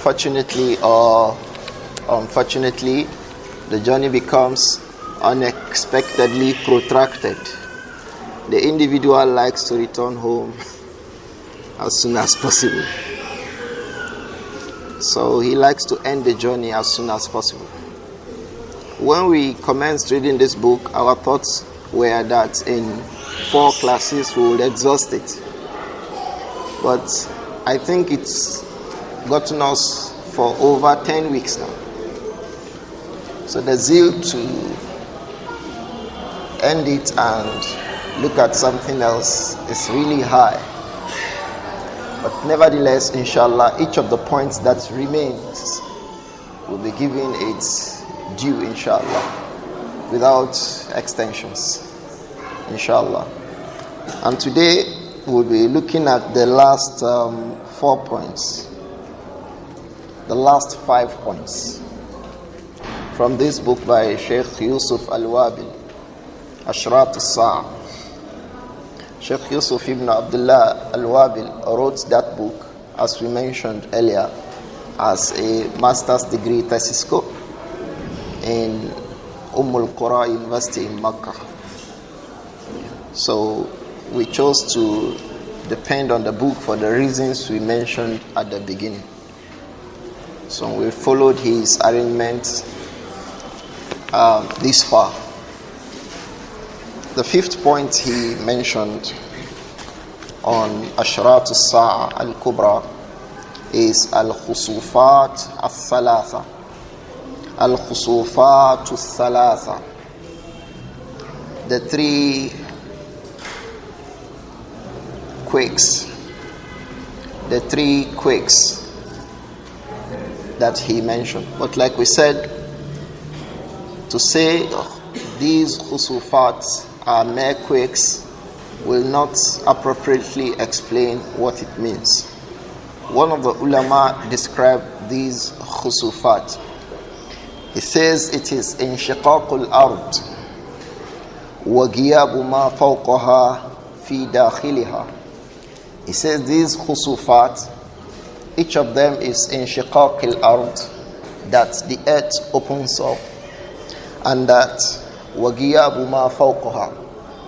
fortunately or unfortunately, the journey becomes unexpectedly protracted. The individual likes to return home as soon as possible. So he likes to end the journey as soon as possible. When we commenced reading this book, our thoughts were that in 4 classes we would exhaust it. But I think it's gotten us for over 10 weeks now. So the zeal to end it and look at something else is really high. But nevertheless, inshallah, each of the points that remains will be given its due, inshallah, without extensions, inshallah. And today we'll be looking at the last 4 points, the last 5 points from this book by Shaykh Yūsuf Al-Wābil, Ashraط. Shaykh Yūsuf ibn AbdiLlāhi Al-Wābil wrote that book, as we mentioned earlier, as a master's degree thesis in Al-Qura University in Makkah. So we chose to depend on the book for the reasons we mentioned at the beginning. So we followed his arrangement this far. The 5th point he mentioned on Ashraط al-Kubra is al-Khusufat al-Thalatha. Al-Khusufat al-Thalatha. The 3 quakes. The 3 quakes that he mentioned. But like we said, to say these khusufat are mere quakes will not appropriately explain what it means. One of the ulama described these khusufat. He says it is inshiqaqul ard wa ghiyabu ma fawqaha fi dakhiliha. He says these khusufat, each of them is inshiqaqul ard, that the earth opens up, and that وَغِيَابُ مَا فَوْقَهَا,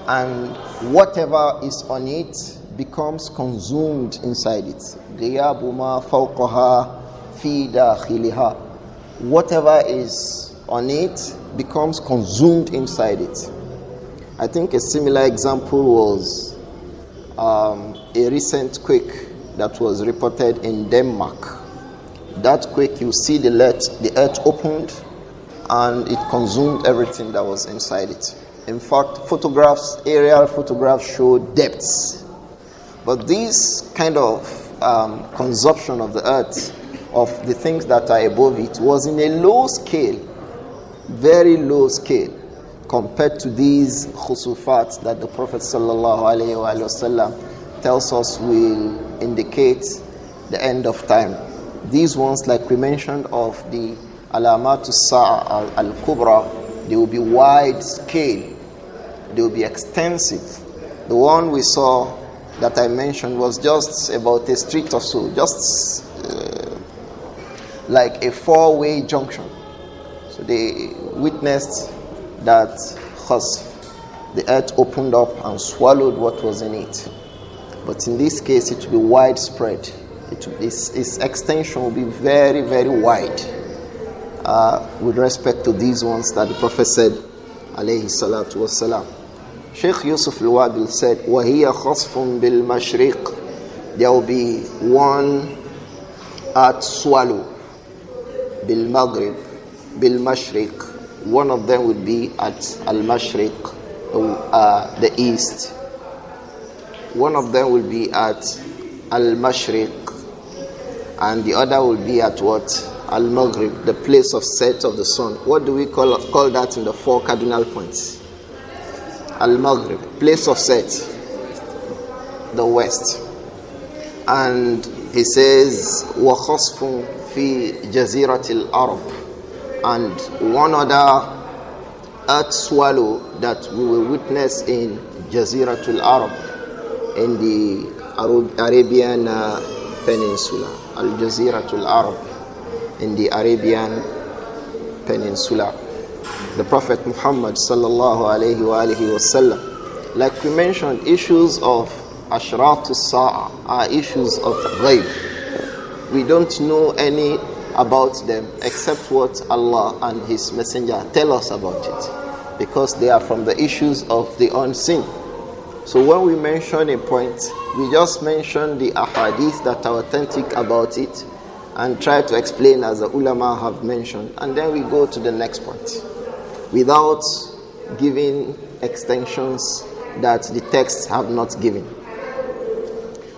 and whatever is on it becomes consumed inside it. غِيَابُ مَا فَوْقَهَا فِي دَاخِلِهَا. Whatever is on it becomes consumed inside it. I think a similar example was a recent quake that was reported in Denmark. That quake, you see the earth opened, and it consumed everything that was inside it. In fact, aerial photographs show depths. But this kind of consumption of the earth, of the things that are above it, was in a low scale, very low scale, compared to these khusufat that the Prophet ﷺ tells us will indicate the end of time. These ones, like we mentioned, of the Alamatu Sa'a al-Kubra, they will be wide scale, they will be extensive. The one we saw that I mentioned was just about a street or so, just like a 4-way junction. So they witnessed that the earth opened up and swallowed what was in it. But in this case, it will be widespread. Its extension will be very, very wide. With respect to these ones that the Prophet said, alayhi salatu wassalam. Shaykh Yūsuf Al-Wābil said, وَهِيَ خَصْفٌ بِالْمَشْرِقِ. There will be one earth swallow, bil-Maghrib, bil-Mashriq. One of them would be at al-Mashriq, the east. One of them will be at al-Mashriq, and the other will be at what? Al-Maghrib, the place of set of the sun. What do we call that in the 4 cardinal points? Al-Maghrib, place of set, the west. And he says, وَخَصْفٌ فِي جَزِيرَةِ الْعَرَبِ. And one other earth swallow that we will witness in Jaziratul Arab, in the Arabian Peninsula, Al-Jaziratul Arab. in the Arabian Peninsula. The Prophet Muhammad sallallahu alayhi wa alihi wasallam. Like we mentioned, issues of Ashraط as-Sa'ah are issues of ghaib. We don't know any about them except what Allah and His Messenger tell us about it, because they are from the issues of the unseen. So when we mention a point, we just mention the ahadith that are authentic about it and try to explain as the ulama have mentioned, and then we go to the next point without giving extensions that the texts have not given.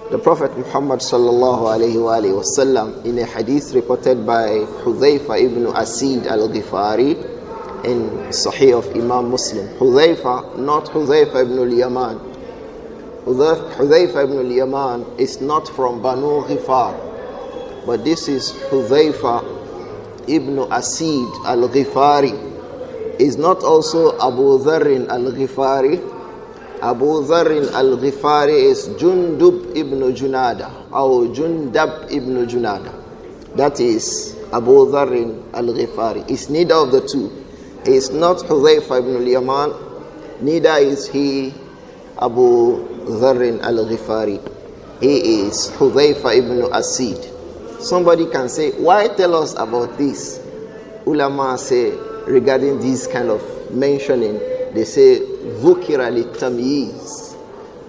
The Prophet Muhammad sallallahu alayhi wa alihi wasallam, in a hadith reported by Hudhayfa ibn Asid al-Ghifari in Sahih of Imam Muslim. Hudhayfa, not Hudhayfa ibn al-Yaman. Hudhayfa ibn al-Yaman is not from Banu Ghifar, but this is Hudhayfa ibn Asid al-Ghifari. Is not also Abu Dharr al-Ghifari. Abu Dharr al-Ghifari is Jundub ibn Junada or Jundab ibn Junada. That is Abu Dharr al-Ghifari. It's neither of the two. He is not Hudhayfa ibn al-Yaman, neither is he Abu Dharr al-Ghifari. He is Hudhayfa ibn Asid. Somebody can say, why tell us about this? Ulama say, regarding this kind of mentioning, they say, Dhukira li-tamyiz.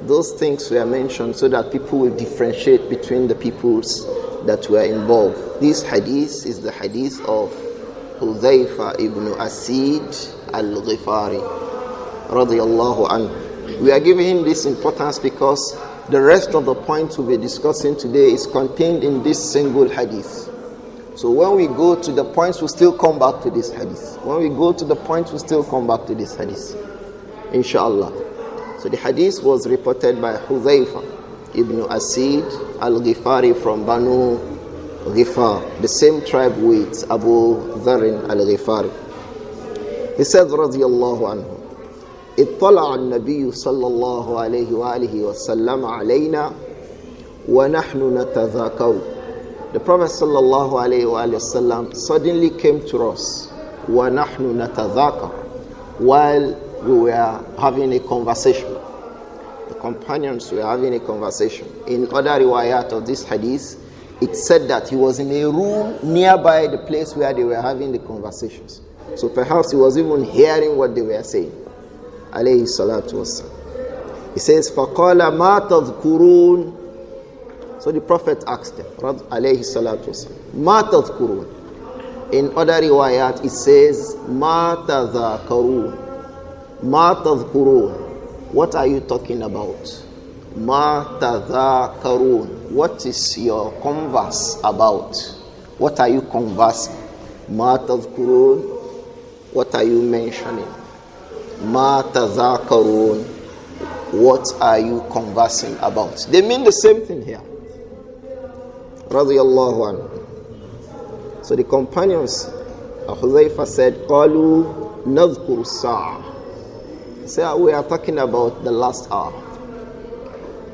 Those things were mentioned so that people will differentiate between the peoples that were involved. This hadith is the hadith of Hudhayfa ibn Asid al-Ghifari radiyallahu anhu. We are giving him this importance because the rest of the points we'll be discussing today is contained in this single hadith. So when we go to the points, we'll still come back to this hadith. When we go to the points, we'll still come back to this hadith, inshallah. So the hadith was reported by Hudhayfa ibn Asid al-Ghifari from Banu Ghifar, the same tribe with Abu Dharr al-Ghifari. He said, radiyallahu anhu, اطلع النبي صلى الله عليه وآله وسلم علينا ونحن نتذاكر. The Prophet صلى الله عليه وآله وسلم suddenly came to us ونحن نتذاكر, while we were having a conversation. The companions were having a conversation. In other riwayat of this hadith, it said that he was in a room nearby the place where they were having the conversations. So perhaps he was even hearing what they were saying. Alayhi salatu wassalam. He says, فَقَالَ مَا تَذْكُرُونَ. So the Prophet asked them, alayhi salatu wassalam, مَا تَذْكُرُونَ. In other riwayat, it says, مَا تَذَاكَرُونَ. مَا تَذْكُرُونَ. What are you talking about? مَا تَذَاكَرُونَ. What is your converse about? What are you conversing? مَا تَذْكُرُونَ. What are you mentioning? مَا تَذَاكَرُونَ. What are you conversing about? They mean the same thing here. Radiyallahu anhu. So the companions of Hudhayfa said, قَالُوا نَذْكُرُ السَّاعَةِ. So we are talking about the last hour.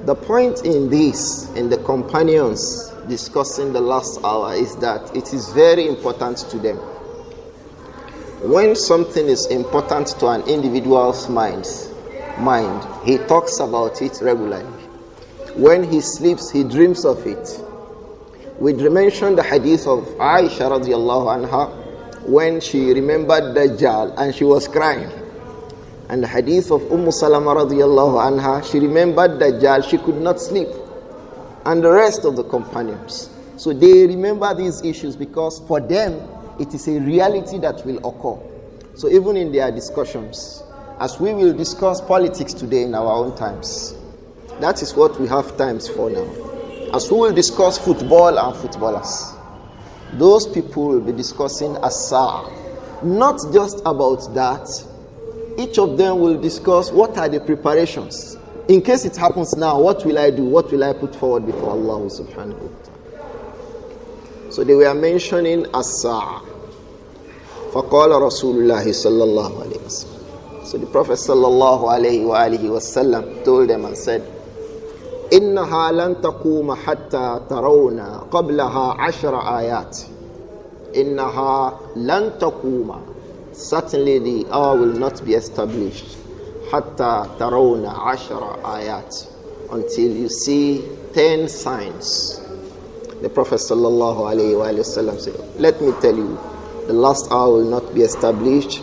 The point in this, in the companions discussing the last hour, is that it is very important to them. When something is important to an individual's mind, he talks about it regularly. When he sleeps, he dreams of it. We mentioned the hadith of Aisha radiallahu anha when she remembered Dajjal and she was crying. And the hadith of Salama radiallahu anha, she remembered Dajjal, she could not sleep. And the rest of the companions. So they remember these issues because for them, it is a reality that will occur. So even in their discussions, as we will discuss politics today in our own times, that is what we have times for now. As we will discuss football and footballers, those people will be discussing as-sa'ah. Not just about that, each of them will discuss what are the preparations. In case it happens now, what will I do? What will I put forward before Allah subhanahu wa ta'ala? So they were mentioning as-sa'ah. فَقَالَ رَسُولُ اللَّهِ صَلَّى اللَّهُ عَلَيْهِ وَسَلَّمَ. So the Prophet sallallahu alayhi wa alihi wasallam told them and said, إِنَّهَا لَن تَقُومَ حَتَّى تَرَوْنَ قَبْلَهَا 10 آيَاتٍ. إِنَّهَا لَن تَقُومَ. Certainly the hour will not be established. حَتَّى تَرَوْنَ عَشَرَ آيَاتٍ. Until you see 10 signs. The Prophet sallallahu alayhi wa sallam said, let me tell you, the last hour will not be established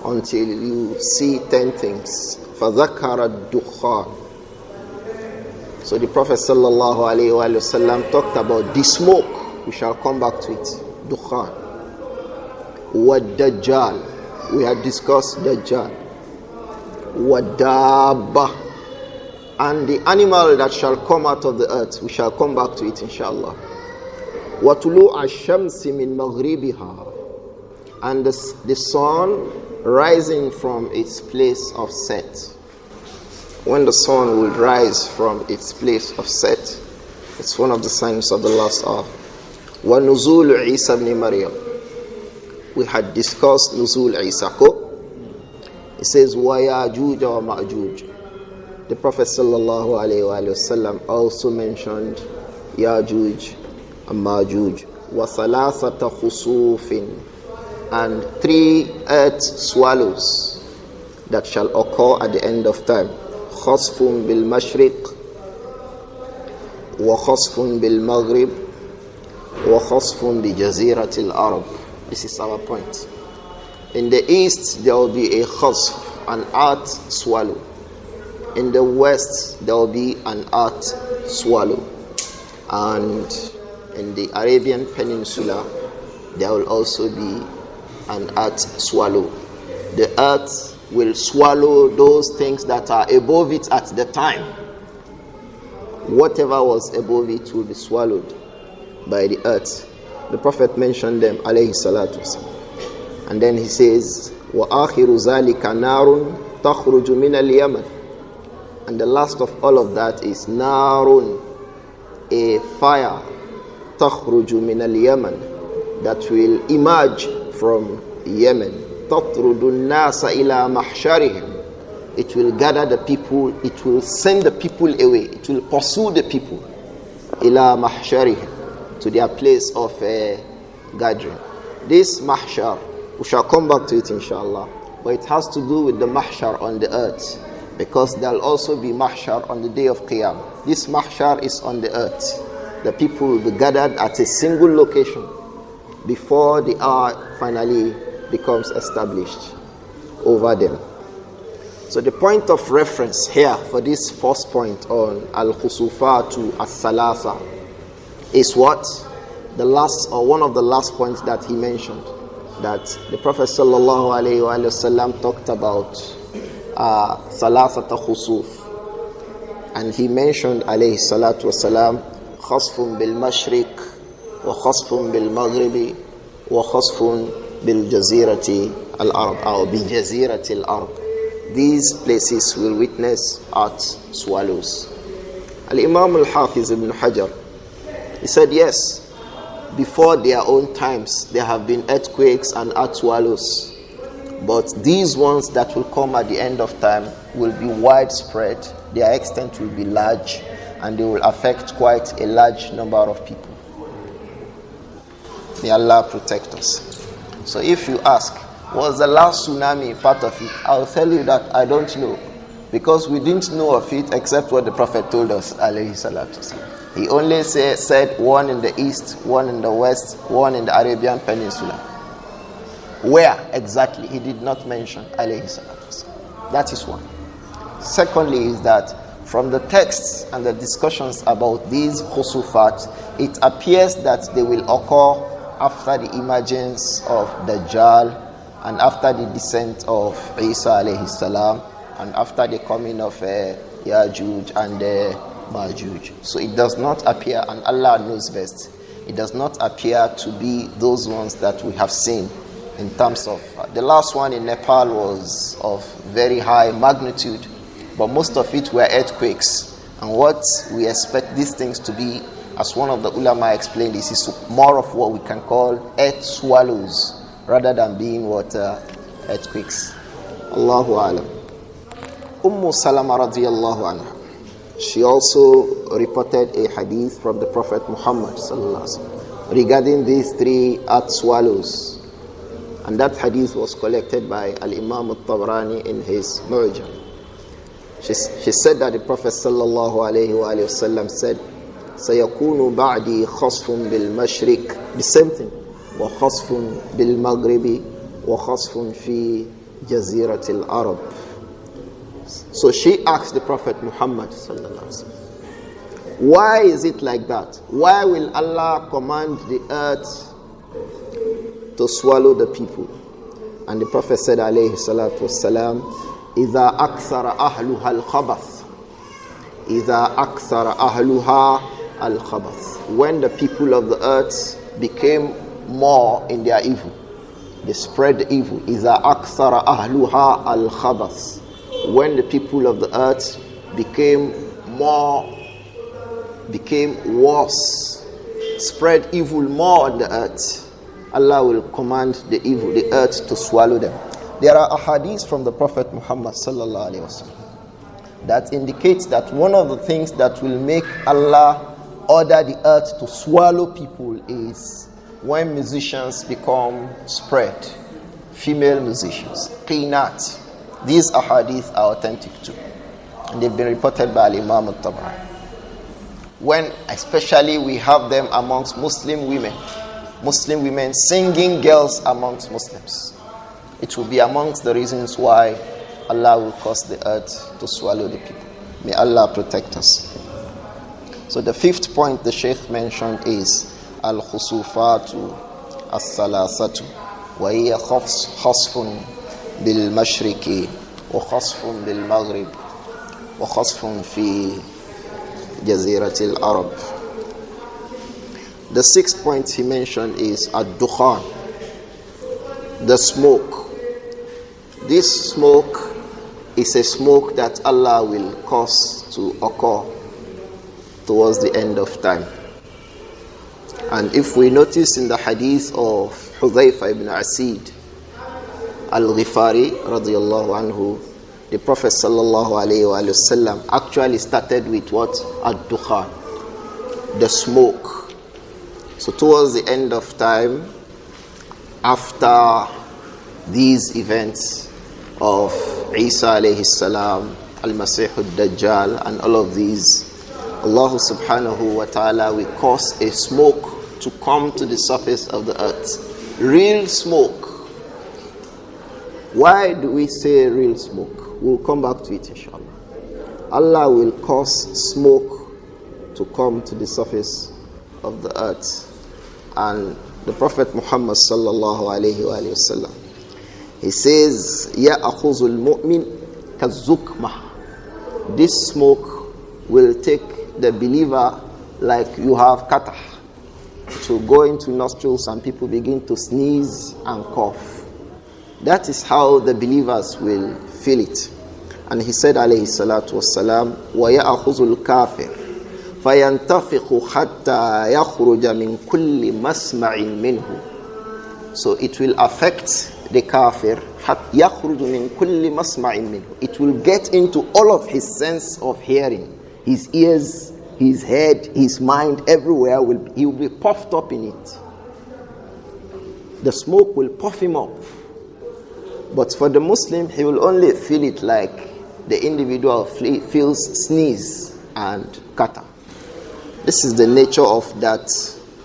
until you see 10 things. فَذَكَرَ الدُّخَانِ. So the Prophet sallallahu alayhi wa sallam talked about the smoke. We shall come back to it. Dukhan. Wad-Dajjal. We had discussed Dajjal. Wad-Dabba. And the animal that shall come out of the earth. We shall come back to it inshallah. وَطُلُوعَ الشَّمْسِ مِنْ مَغْرِبِهَا. And the sun rising from its place of set. When the sun will rise from its place of set, it's one of the signs of the last hour. وَنُزُولُ عِيسَى ibn Maryam. We had discussed Nuzul Isa. It says, وَيَاجُوجَ وَمَأْجُوجَ. The Prophet sallallahu alayhi wa sallam also mentioned Yajuj and Majuj. وَثَلَاثَةَ خُسُوفٍ. And 3 earth swallows that shall occur at the end of time. خَصْفٌ بِالْمَشْرِقِ وَخَصْفٌ بِالْمَغْرِبِ وَخَصْفٌ بِجَزِيرَةِ الْعَرَبِ. This is our point. In the east there will be a khasf, an earth swallow. In the west there will be an earth swallow. And in the Arabian Peninsula there will also be an earth swallow. The earth will swallow those things that are above it at the time. Whatever was above it will be swallowed by the earth. The Prophet mentioned them, alayhi salatu wasalam. And then he says, وَآخِرُ ذَلِكَ نَارٌ تَخْرُجُ مِنَ الْيَمَنِ. And the last of all of that is narun, a fire, تَخْرُجُ مِنَ الْيَمَنِ, that will emerge from Yemen. تَطْرُدُ النَّاسَ إِلَى مَحْشَرِهِمْ. It will gather the people, it will send the people away, it will pursue the people. إِلَى مَحْشَرِهِمْ, to their place of gathering. This mahshar, we shall come back to it inshallah, but it has to do with the mahshar on the earth, because there will also be mahshar on the day of Qiyam. This mahshar is on the earth. The people will be gathered at a single location before the hour finally becomes established over them. So the point of reference here for this first point on al-khusufatu as-salasa is what? The last, or one of the last points that he mentioned, that the Prophet sallallahu alayhi wa sallam talked about salasata khusuf, and he mentioned alayhi salatu wasalam khasfun bil mashriq wa khasfun bil maghribi wa khasfun bil jazirati al-arab or bi jazirati al-arab. These places will witness earth swallows. Al-Imam al-Hafiz ibn Hajar, he said yes, before their own times there have been earthquakes and earth swallows, but these ones that will come at the end of time will be widespread, their extent will be large, and they will affect quite a large number of people. May Allah protect us. So if you ask, was the last tsunami part of it? I'll tell you that I don't know, because we didn't know of it except what the Prophet told us, alayhi salatu. He only said one in the east, one in the west, one in the Arabian Peninsula. Where exactly? He did not mention, alayhi salatu. That is one. Secondly is that from the texts and the discussions about these khusufat, it appears that they will occur after the emergence of Dajjal, and after the descent of Isa alayhi salam, and after the coming of Yajuj and Majuj. So it does not appear, and Allah knows best, it does not appear to be those ones that we have seen in terms of, the last one in Nepal was of very high magnitude, but most of it were earthquakes. And what we expect these things to be, as one of the ulama explained, is more of what we can call earth swallows, rather than being what earthquakes. Allahu alam. Salama radiyallahu anha, she also reported a hadith from the Prophet Muhammad sallallahu alaihi wasallam. regarding these three earth swallows. And that hadith was collected by Al-Imam At-Tabrani in his Mu'jam. She said that the Prophet sallallahu alayhi wa sallam said, سَيَكُونُ بَعْدِي خَصْفٌ بِالْمَشْرِقِ, the same thing, وَخَصْفٌ بِالْمَغْرِبِ وَخَصْفٌ فِي جَزِيرَةِ الْعَرَبِ. So she asked the Prophet Muhammad sallallahu alayhi wa sallam, why is it like that? Why will Allah command the earth to swallow the people? And the Prophet said alayhi salatu wassalam, إِذَا أَكْثَرَ أَهْلُهَا الْخَبَثِ إِذَا أَكْثَرَ أَهْلُهَا الْخَبَثِ. When the people of the earth became more in their evil, they spread the evil. إِذَا أَكْثَرَ أَهْلُهَا الْخَبَثِ. When the people of the earth became worse, spread evil more on the earth, Allah will command the earth to swallow them. There are ahadith from the Prophet Muhammad sallallahu alaihi wasallam that indicates that one of the things that will make Allah order the earth to swallow people is when musicians become spread, female musicians, qinat. These ahadith are authentic too, and they've been reported by Imam At-Tabrani. When especially we have them amongst Muslim women singing girls amongst Muslims, it will be amongst the reasons why Allah will cause the earth to swallow the people. May Allah protect us. So the fifth point the Shaykh mentioned is al-khusufatu as-salasatu wa hiya khasfun bil mashriqi wa khasfun bil maghrib wa khasfun fi jaziratil arab. The sixth point he mentioned is ad-dukhan, the smoke. This smoke is a smoke that Allah will cause to occur towards the end of time. And if we notice in the hadith of Hudhayfa ibn Asid al-Ghifari radiyallahu anhu, the Prophet sallallahu alayhi wa sallam actually started with what? Ad-dukhan, the smoke. So towards the end of time, after these events of Isa alayhi salam, al-Masih al-Dajjal, and all of these, Allah subhanahu wa ta'ala will cause a smoke to come to the surface of the earth. Real smoke. Why do we say real smoke? We'll come back to it inshallah. Allah will cause smoke to come to the surface of the earth. And the Prophet Muhammad sallallahu alayhi wa sallam, he says, يَأْخُذُ الْمُؤْمِنِ كَالزُّكْمَةِ. This smoke will take the believer like you have katah. It will go into nostrils and people begin to sneeze and cough. That is how the believers will feel it. And he said, alayhi salatu wassalam, وَيَأْخُذُ الْكَافِرِ فَيَنْتَفِخُ حَتَّى يَخْرُجَ مِنْ كُلِّ مَسْمَعٍ مِنْهُ. So it will affect the kafir. يَخْرُجُ مِنْ كُلِّ مَسْمَعٍ مِنْهُ. It will get into all of his sense of hearing. His ears, his head, his mind, everywhere, he will be puffed up in it. The smoke will puff him up. But for the Muslim, he will only feel it like the individual feels sneeze and kata. This is the nature of that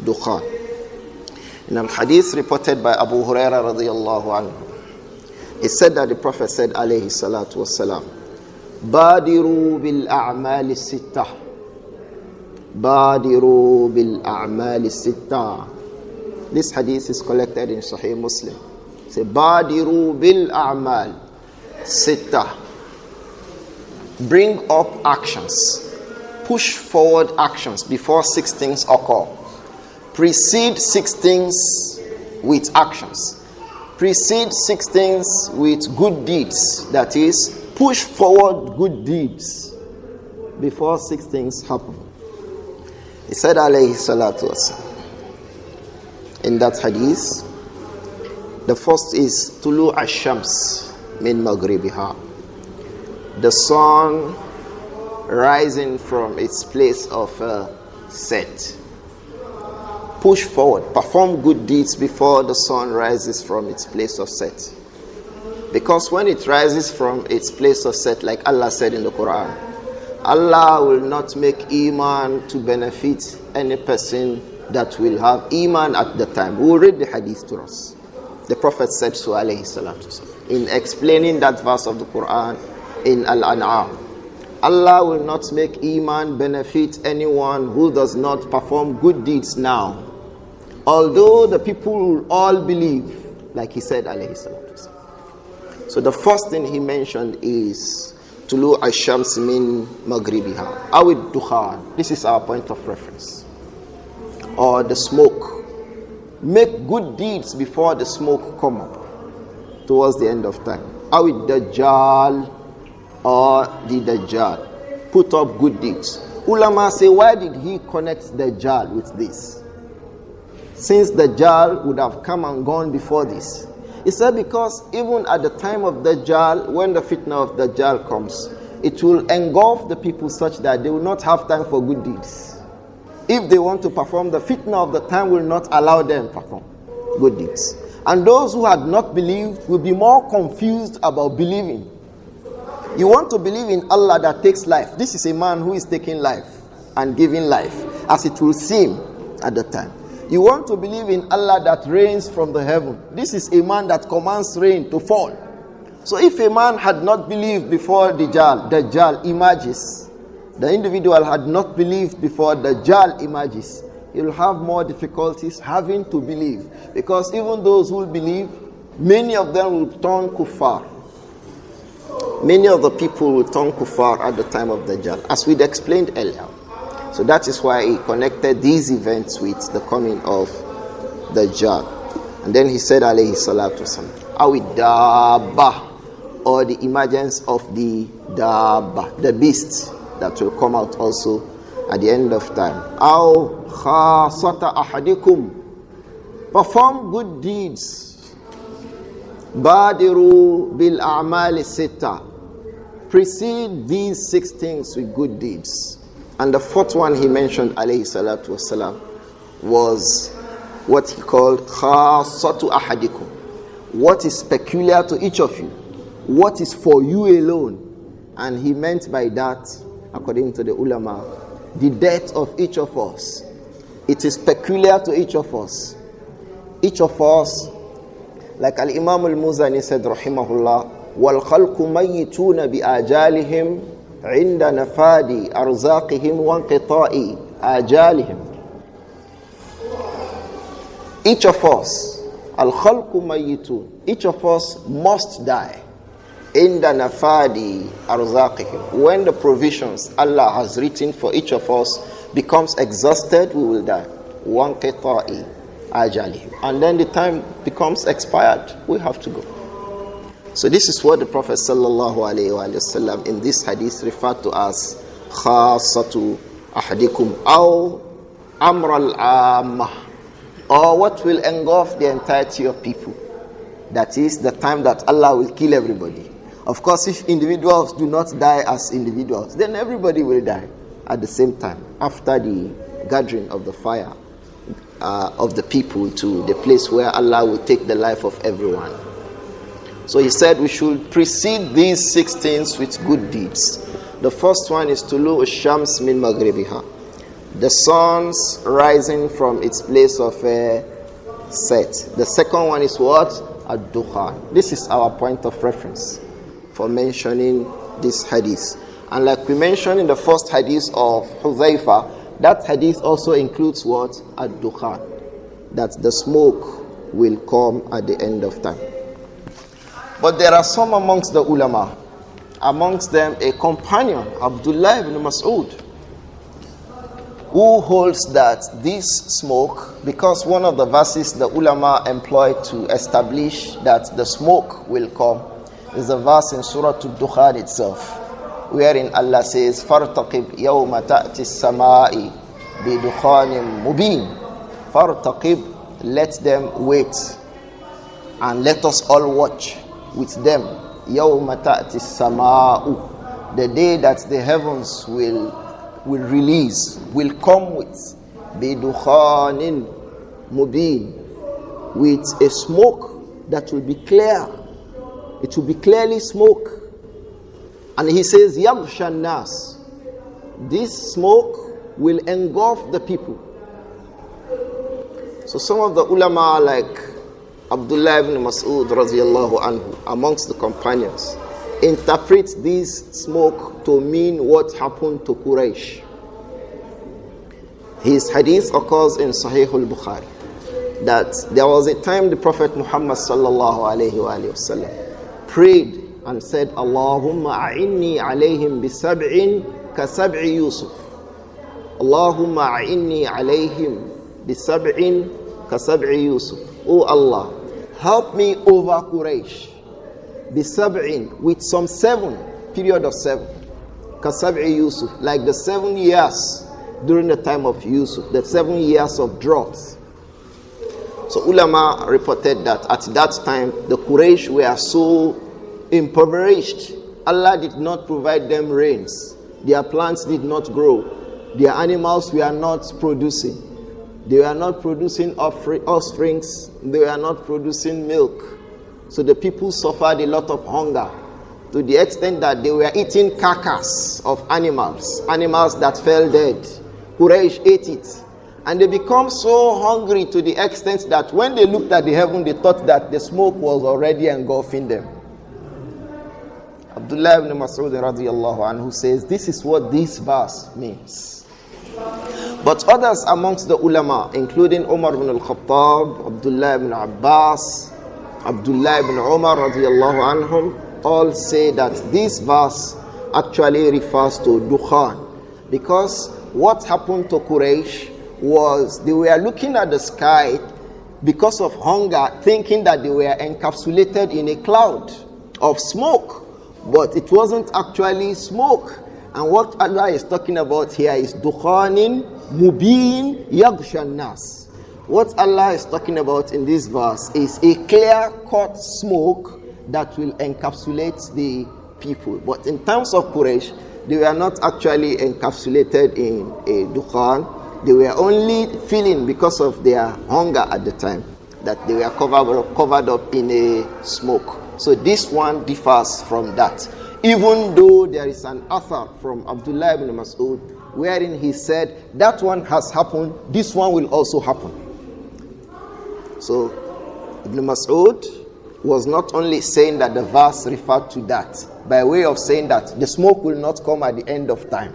dukhan. In a hadith reported by Abu Hurairah radiyallahu anhu, it said that the Prophet said, alayhi salatu wassalam, Badiru bil a'mali sittah. Badiru bil a'mali sittah. This hadith is collected in Sahih Muslim. Say, Badiru bil a'mal sittah. Bring up actions. Push forward actions before 6 things occur. Precede 6 things with actions. Precede 6 things with good deeds. That is, push forward good deeds before 6 things happen. He said, alayhi salatu wasalam, in that hadith, the first is Tulu ash-shams min maghribiha. The sun rising from its place of set. push forward, perform good deeds before the sun rises from its place of set. Because when it rises from its place of set, like Allah said in the Quran, Allah will not make Iman to benefit any person that will have Iman at the time. We will read the hadith to us. The Prophet said so, alayhi salatu wasalam, in explaining that verse of the Quran in Al-An'am. Allah will not make Iman benefit anyone who does not perform good deeds now. Although the people will all believe, like he said, alayhi salatu wasalam. So the first thing he mentioned is Tulu ash-shams min maghribiha. Awid dukhan. This is our point of reference. Or the smoke. Make good deeds before the smoke come up towards the end of time. Awid dajjal, or the dajjal. Put up good deeds. Ulama say, why did he connect dajjal with this? Since dajjal would have come and gone before this. He said because even at the time of dajjal, when the fitna of dajjal comes, it will engulf the people such that they will not have time for good deeds. If they want to perform, the fitna of the time will not allow them to perform good deeds. And those who had not believed will be more confused about believing. You want to believe in Allah that takes life. This is a man who is taking life and giving life, as it will seem at the time. You want to believe in Allah that rains from the heaven. This is a man that commands rain to fall. So if a man had not believed before Dajjal emerges, the individual had not believed before Dajjal emerges, he will have more difficulties having to believe. Because even those who believe, many of them will turn kuffar. Many of the people will turn kuffar at the time of Dajjal, as we'd explained earlier. So that is why he connected these events with the coming of Dajjal. And then he said, alayhi salatu wasalam, Awid dabba, or the emergence of the dabba, the beast that will come out also at the end of time. Aw khasata ahadikum, perform good deeds. Badiru bil a'mali sitta, precede these 6 things with good deeds. And the fourth one he mentioned, alayhi salatu wasalam, was what he called khasatu ahadikum, what is peculiar to each of you, what is for you alone. And he meant by that, according to the ulama, the death of each of us. It is peculiar to each of us. Each of us, like Al-Imam Al-Muzani said, rahimahullah, وَالْخَلْقُ مَيِّتُونَ بِآجَالِهِمْ عند نفاد أرزاقهم وانقطاع آجالهم. Each of us, الخلق ميتون, each of us must die. عند نفاد أرزاقهم, when the provisions Allah has written for each of us becomes exhausted, we will die. وانقطاع آجالهم, and then the time becomes expired, we have to go. So this is what the Prophet sallallahu alaihi wasallam in this hadith referred to as khasatu ahadikum, aw amr al-ammah, or what will engulf the entirety of people. That is the time that Allah will kill everybody. Of course, if individuals do not die as individuals, then everybody will die at the same time after the gathering of the fire of the people to the place where Allah will take the life of everyone. So he said we should precede these 6 things with good deeds. The first one is Tulu ash-shams min maghribiha, the sun's rising from its place of set. The second one is what? Ad-dukhan. This is our point of reference for mentioning this hadith. And like we mentioned in the first hadith of Hudhayfa, that hadith also includes what? Ad-dukhan, that the smoke will come at the end of time. But there are some amongst the ulama, amongst them a companion, Abdullah ibn Mas'ud, who holds that this smoke, because one of the verses the ulama employed to establish that the smoke will come is the verse in Surah Ad-Dukhan itself, wherein Allah says, فَارْتَقِبْ يَوْمَ تَأْتِ السَّمَاءِ بِدُخَانٍ مُبِينٍ. فَارْتَقِبْ, let them wait, and let us all watch with them. يَوْمَ تَأْتِ السَّمَاءُ, the day that the heavens will release, will come with بِدُخَانٍ, mubin, with a smoke that will be clear. It will be clearly smoke. And he says, yaghsha nas. This smoke will engulf the people. So some of the ulama, like AbdiLlāhi ibn Mas'ud radiyallahu anhu, amongst the companions, interpret this smoke to mean what happened to Quraysh. His hadith occurs in Sahih al-Bukhari that there was a time the Prophet Muhammad sallallahu alayhi wa sallam prayed and said, Allahumma a'inni alayhim bisab'in ka sab'i Yūsuf. Allahumma a'inni alayhim bisab'in ka sab'i Yūsuf. Oh Allah, help me over Quraysh. Bisab'in, with some 7, period of 7. Ka sab'i Yūsuf, like the 7 years during the time of Yusuf, the 7 years of droughts. So ulama reported that at that time the Quraysh were so impoverished. Allah did not provide them rains. Their plants did not grow. Their animals were not producing. They were not producing offsprings. They were not producing milk. So the people suffered a lot of hunger, to the extent that they were eating carcass of animals that fell dead. Quraysh ate it. And they become so hungry to the extent that when they looked at the heaven, they thought that the smoke was already engulfing them. AbdiLlāhi ibn Mas'ud radiyallahu anhu says, this is what this verse means. But others amongst the ulama, including Umar ibn al-Khattab, Abdullah ibn Abbas, Abdullah ibn Umar radiyallahu anhum, all say that this verse actually refers to Dukhan. Because what happened to Quraysh was they were looking at the sky because of hunger, thinking that they were encapsulated in a cloud of smoke. But it wasn't actually smoke. And what Allah is talking about here is Dukhanin Mubin Yaghsha Nas. What Allah is talking about in this verse is a clear-cut smoke that will encapsulate the people. But in terms of Quraysh, they were not actually encapsulated in a Dukhan. They were only feeling, because of their hunger at the time, that they were covered up in a smoke. So this one differs from that. Even though there is an author from Abdullah ibn Mas'ud wherein he said, that one has happened, this one will also happen. So Ibn Mas'ud was not only saying that the verse referred to that, by way of saying that the smoke will not come at the end of time.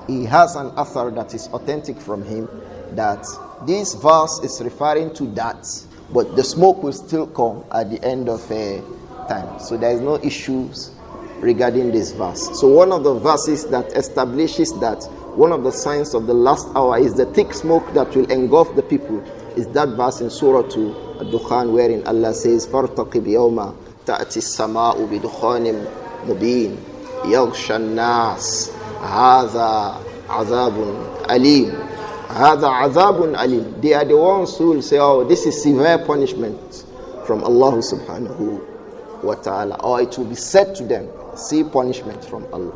He has an author that is authentic from him that this verse is referring to that, but the smoke will still come at the end of time. So there is no issues regarding this verse. So one of the verses that establishes that one of the signs of the last hour is the thick smoke that will engulf the people is that verse in Surah Ad-Dukhan wherein Allah says, فَارْتَقِبْ يَوْمَ تَأْتِي السَّمَاءُ بِدُخَانٍ مُبِينٍ يَغْشَى النَّاسِ هَذَا عَذَابٌ أَلِيمٌ. هَذَا عَذَابٌ أَلِيمٌ. They are the ones who will say, oh, this is severe punishment from Allah subhanahu wa ta'ala. Or it will be said to them, see punishment from Allah.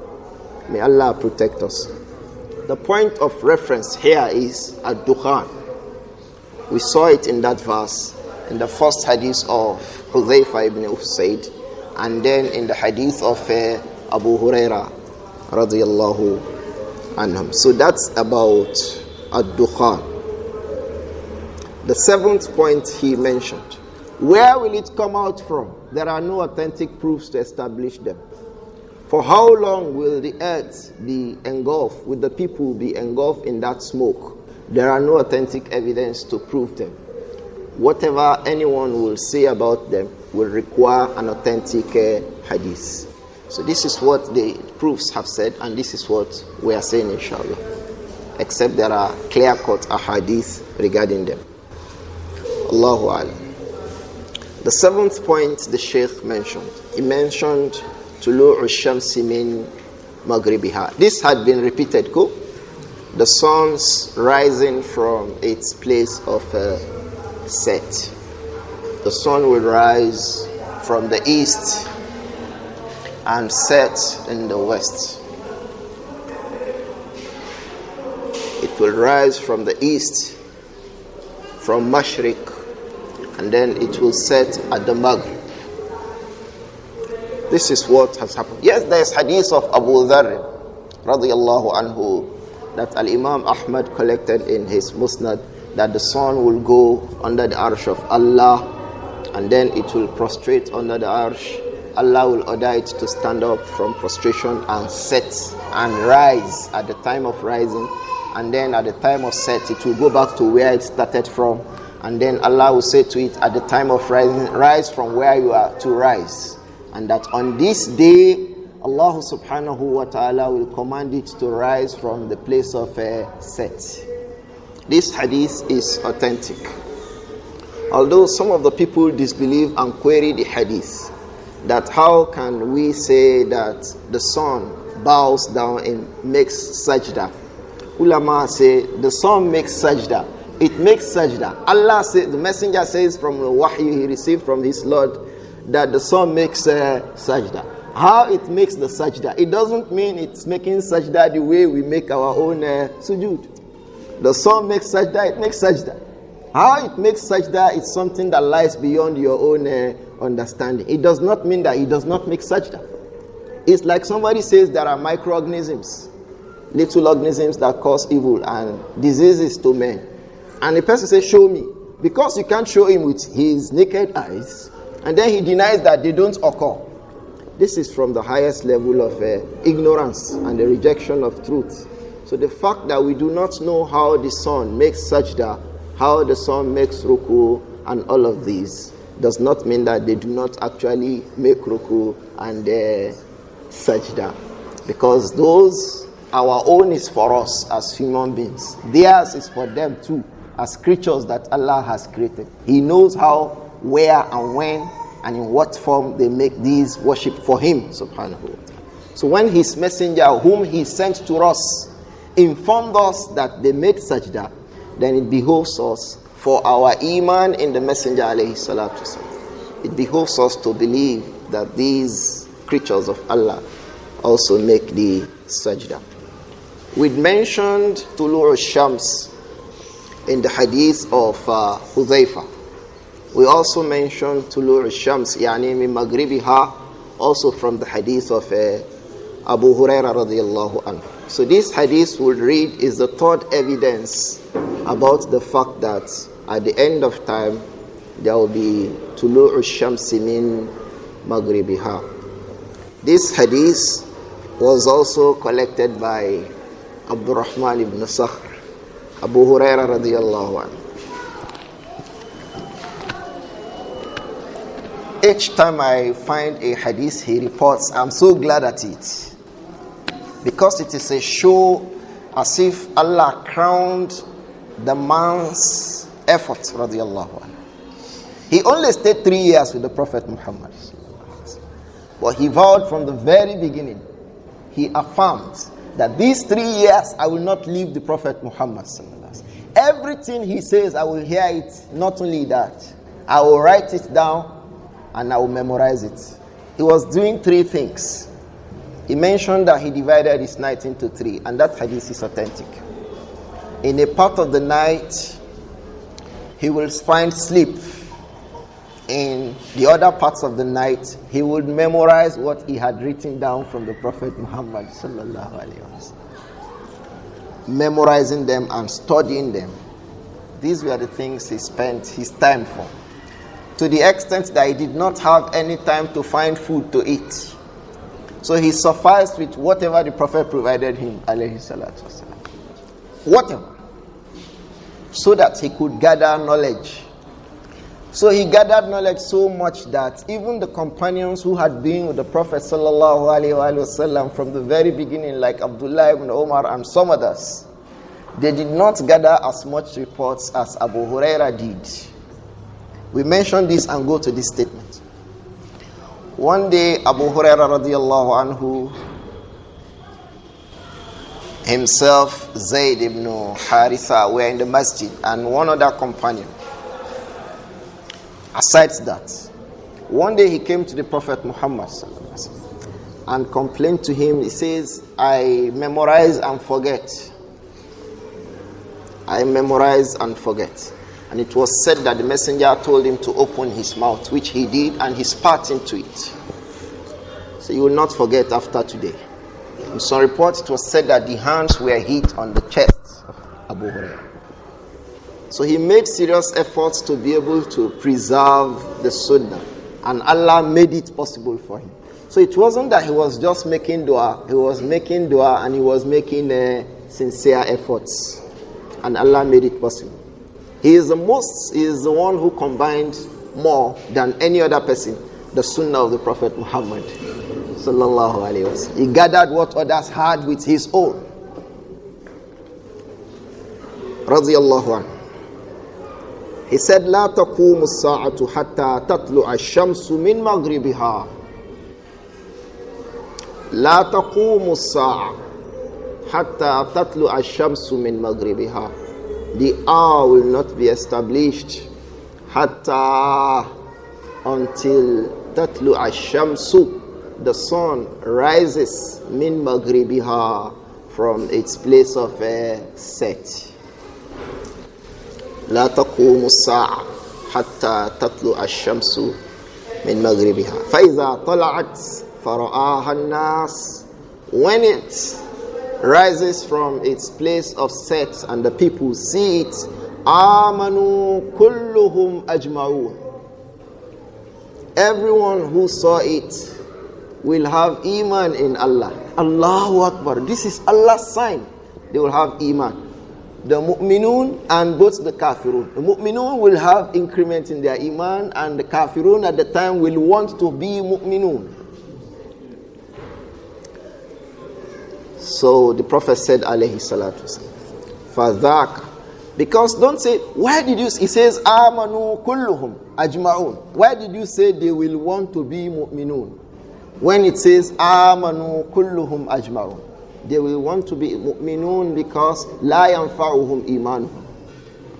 May Allah protect us. The point of reference here is Ad-Dukhan. We saw it in that verse, in the first hadith of Hudhayfa ibn Usayd, and then in the hadith of Abu Huraira radiyallahu anhum. So that's about Ad-Dukhan. The 7th point he mentioned. Where will it come out from? There are no authentic proofs to establish them. For how long will the earth be engulfed? Will the people be engulfed in that smoke? There are no authentic evidence to prove them. Whatever anyone will say about them will require an authentic hadith. So this is what the proofs have said, and this is what we are saying, inshallah. Except there are clear-cut ahadith regarding them. Allahu Alam. The 7th point the Shaykh mentioned. He mentioned Tulu'u Shamsi min Maghribiha. This had been repeated, cool? The sun's rising from its place of set. The sun will rise from the east and set in the west. It will rise from the east from Mashriq, and then it will set at the Maghrib. This is what has happened. Yes, there is hadith of Abu Dharr radiyallahu anhu that Al-Imam Ahmad collected in his Musnad, that the sun will go under the arsh of Allah, and then it will prostrate under the arsh. Allah will order it to stand up from prostration and set and rise at the time of rising, and then at the time of set it will go back to where it started from, and then Allah will say to it at the time of rising, rise from where you are to rise. And that on this day Allah subhanahu wa ta'ala will command it to rise from the place of set. This hadith is authentic. Although some of the people disbelieve and query the hadith, that how can we say that the sun bows down and makes sajda? Ulama say the sun makes sajda. It makes sajda. Allah says, the messenger says from the wahy he received from his Lord, that the sun makes sajda. How it makes the sajda? It doesn't mean it's making sajda the way we make our own sujood. The sun makes sajda, it makes sajda. How it makes sajda is something that lies beyond your own understanding. It does not mean that it does not make sajda. It's like somebody says there are microorganisms, little organisms that cause evil and diseases to men. And the person says, show me. Because you can't show him with his naked eyes, and then he denies that they don't occur. This is from the highest level of ignorance and the rejection of truth. So the fact that we do not know how the sun makes sajda, how the sun makes ruku, and all of these, does not mean that they do not actually make ruku and sajda. Because those, our own is for us as human beings. Theirs is for them too, as creatures that Allah has created. He knows how, where and when and in what form they make these worship for him, subhanahu wa ta'ala. So when his messenger, whom he sent to us, informed us that they made sajda, then it behoves us, for our iman in the messenger alayhi salatu wasalam, it behoves us to believe that these creatures of Allah also make the sajda. We mentioned Tulu' al-Shams in the hadith of Hudhayfa. We also mentioned Tulu' al-Shams, yani min maghribiha, also from the hadith of Abu Hurairah radiyallahu anhu. So this hadith we'll read is the third evidence about the fact that at the end of time there will be Tulu' al-Shams min maghribiha. This hadith was also collected by Abdurrahman ibn Sakhr, Abu Hurairah radiyallahu anhu. Each time I find a hadith he reports, I'm so glad at it. Because it is a show as if Allah crowned the man's effort, radiyallahu anhu. He only stayed 3 years with the Prophet Muhammad. But he vowed from the very beginning, he affirmed that these 3 years I will not leave the Prophet Muhammad. Everything he says, I will hear it. Not only that, I will write it down and I will memorize it. He was doing 3 things. He mentioned that he divided his night into 3, and that hadith is authentic. In a part of the night, he will find sleep. In the other parts of the night, he would memorize what he had written down from the Prophet Muhammad sallallahu alaihi wasallam. Memorizing them and studying them. These were the things he spent his time for. To the extent that he did not have any time to find food to eat. So he sufficed with whatever the Prophet provided him, alayhi salatu wasalam. Whatever. So that he could gather knowledge. So he gathered knowledge so much that even the companions who had been with the Prophet sallallahu alaihi wasallam from the very beginning, like Abdullah ibn Umar and some others, they did not gather as much reports as Abu Hurairah did. We mention this and go to this statement. One day, Abu Hurairah radiyallahu anhu, himself, Zayd ibn Haritha, were in the masjid, and one other companion. Aside that, one day he came to the Prophet Muhammad and complained to him. He says, I memorize and forget. I memorize and forget. And it was said that the messenger told him to open his mouth, which he did, and he spat into it. So you will not forget after today. In some reports, it was said that the hands were hit on the chest of Abu Hurairah. So he made serious efforts to be able to preserve the sunnah, and Allah made it possible for him. So it wasn't that he was just making dua, he was making dua and he was making sincere efforts, and Allah made it possible. He is the one who combined more than any other person the sunnah of the Prophet Muhammad sallallahu alaihi wasallam. He gathered what others had with his own. Radiyallahu anhu. He said, لا تقوم الساعة حتى تطلع الشمس من مغربها. لا تقوم الساعة حتى تطلع الشمس من مغربها. The hour will not be established حتى until تطلع الشمس, the sun rises من مغربها, from its place of set. لا تقوم الساعة حتى تطلع الشمس من مغربها فإذا طلعت فرآها الناس. When it rises from its place of set and the people see it, آمنوا كلهم أجمعون. Everyone who saw it will have iman in Allah. Allahu Akbar. This is Allah's sign. They will have iman. The mu'minun and both the kafirun. The mu'minun will have increment in their iman, and the kafirun at the time will want to be mu'minun. So the Prophet said, alayhi salatu wasalam, فَذَاكَ. Because don't say, why did you, he says, آمَنُوا كُلُّهُمْ أَجْمَعُونَ. Why did you say they will want to be mu'minun? When it says, آمَنُوا كُلُّهُمْ أَجْمَعُونَ, they will want to be mu'minun because la yanfa'uhum imanuhum.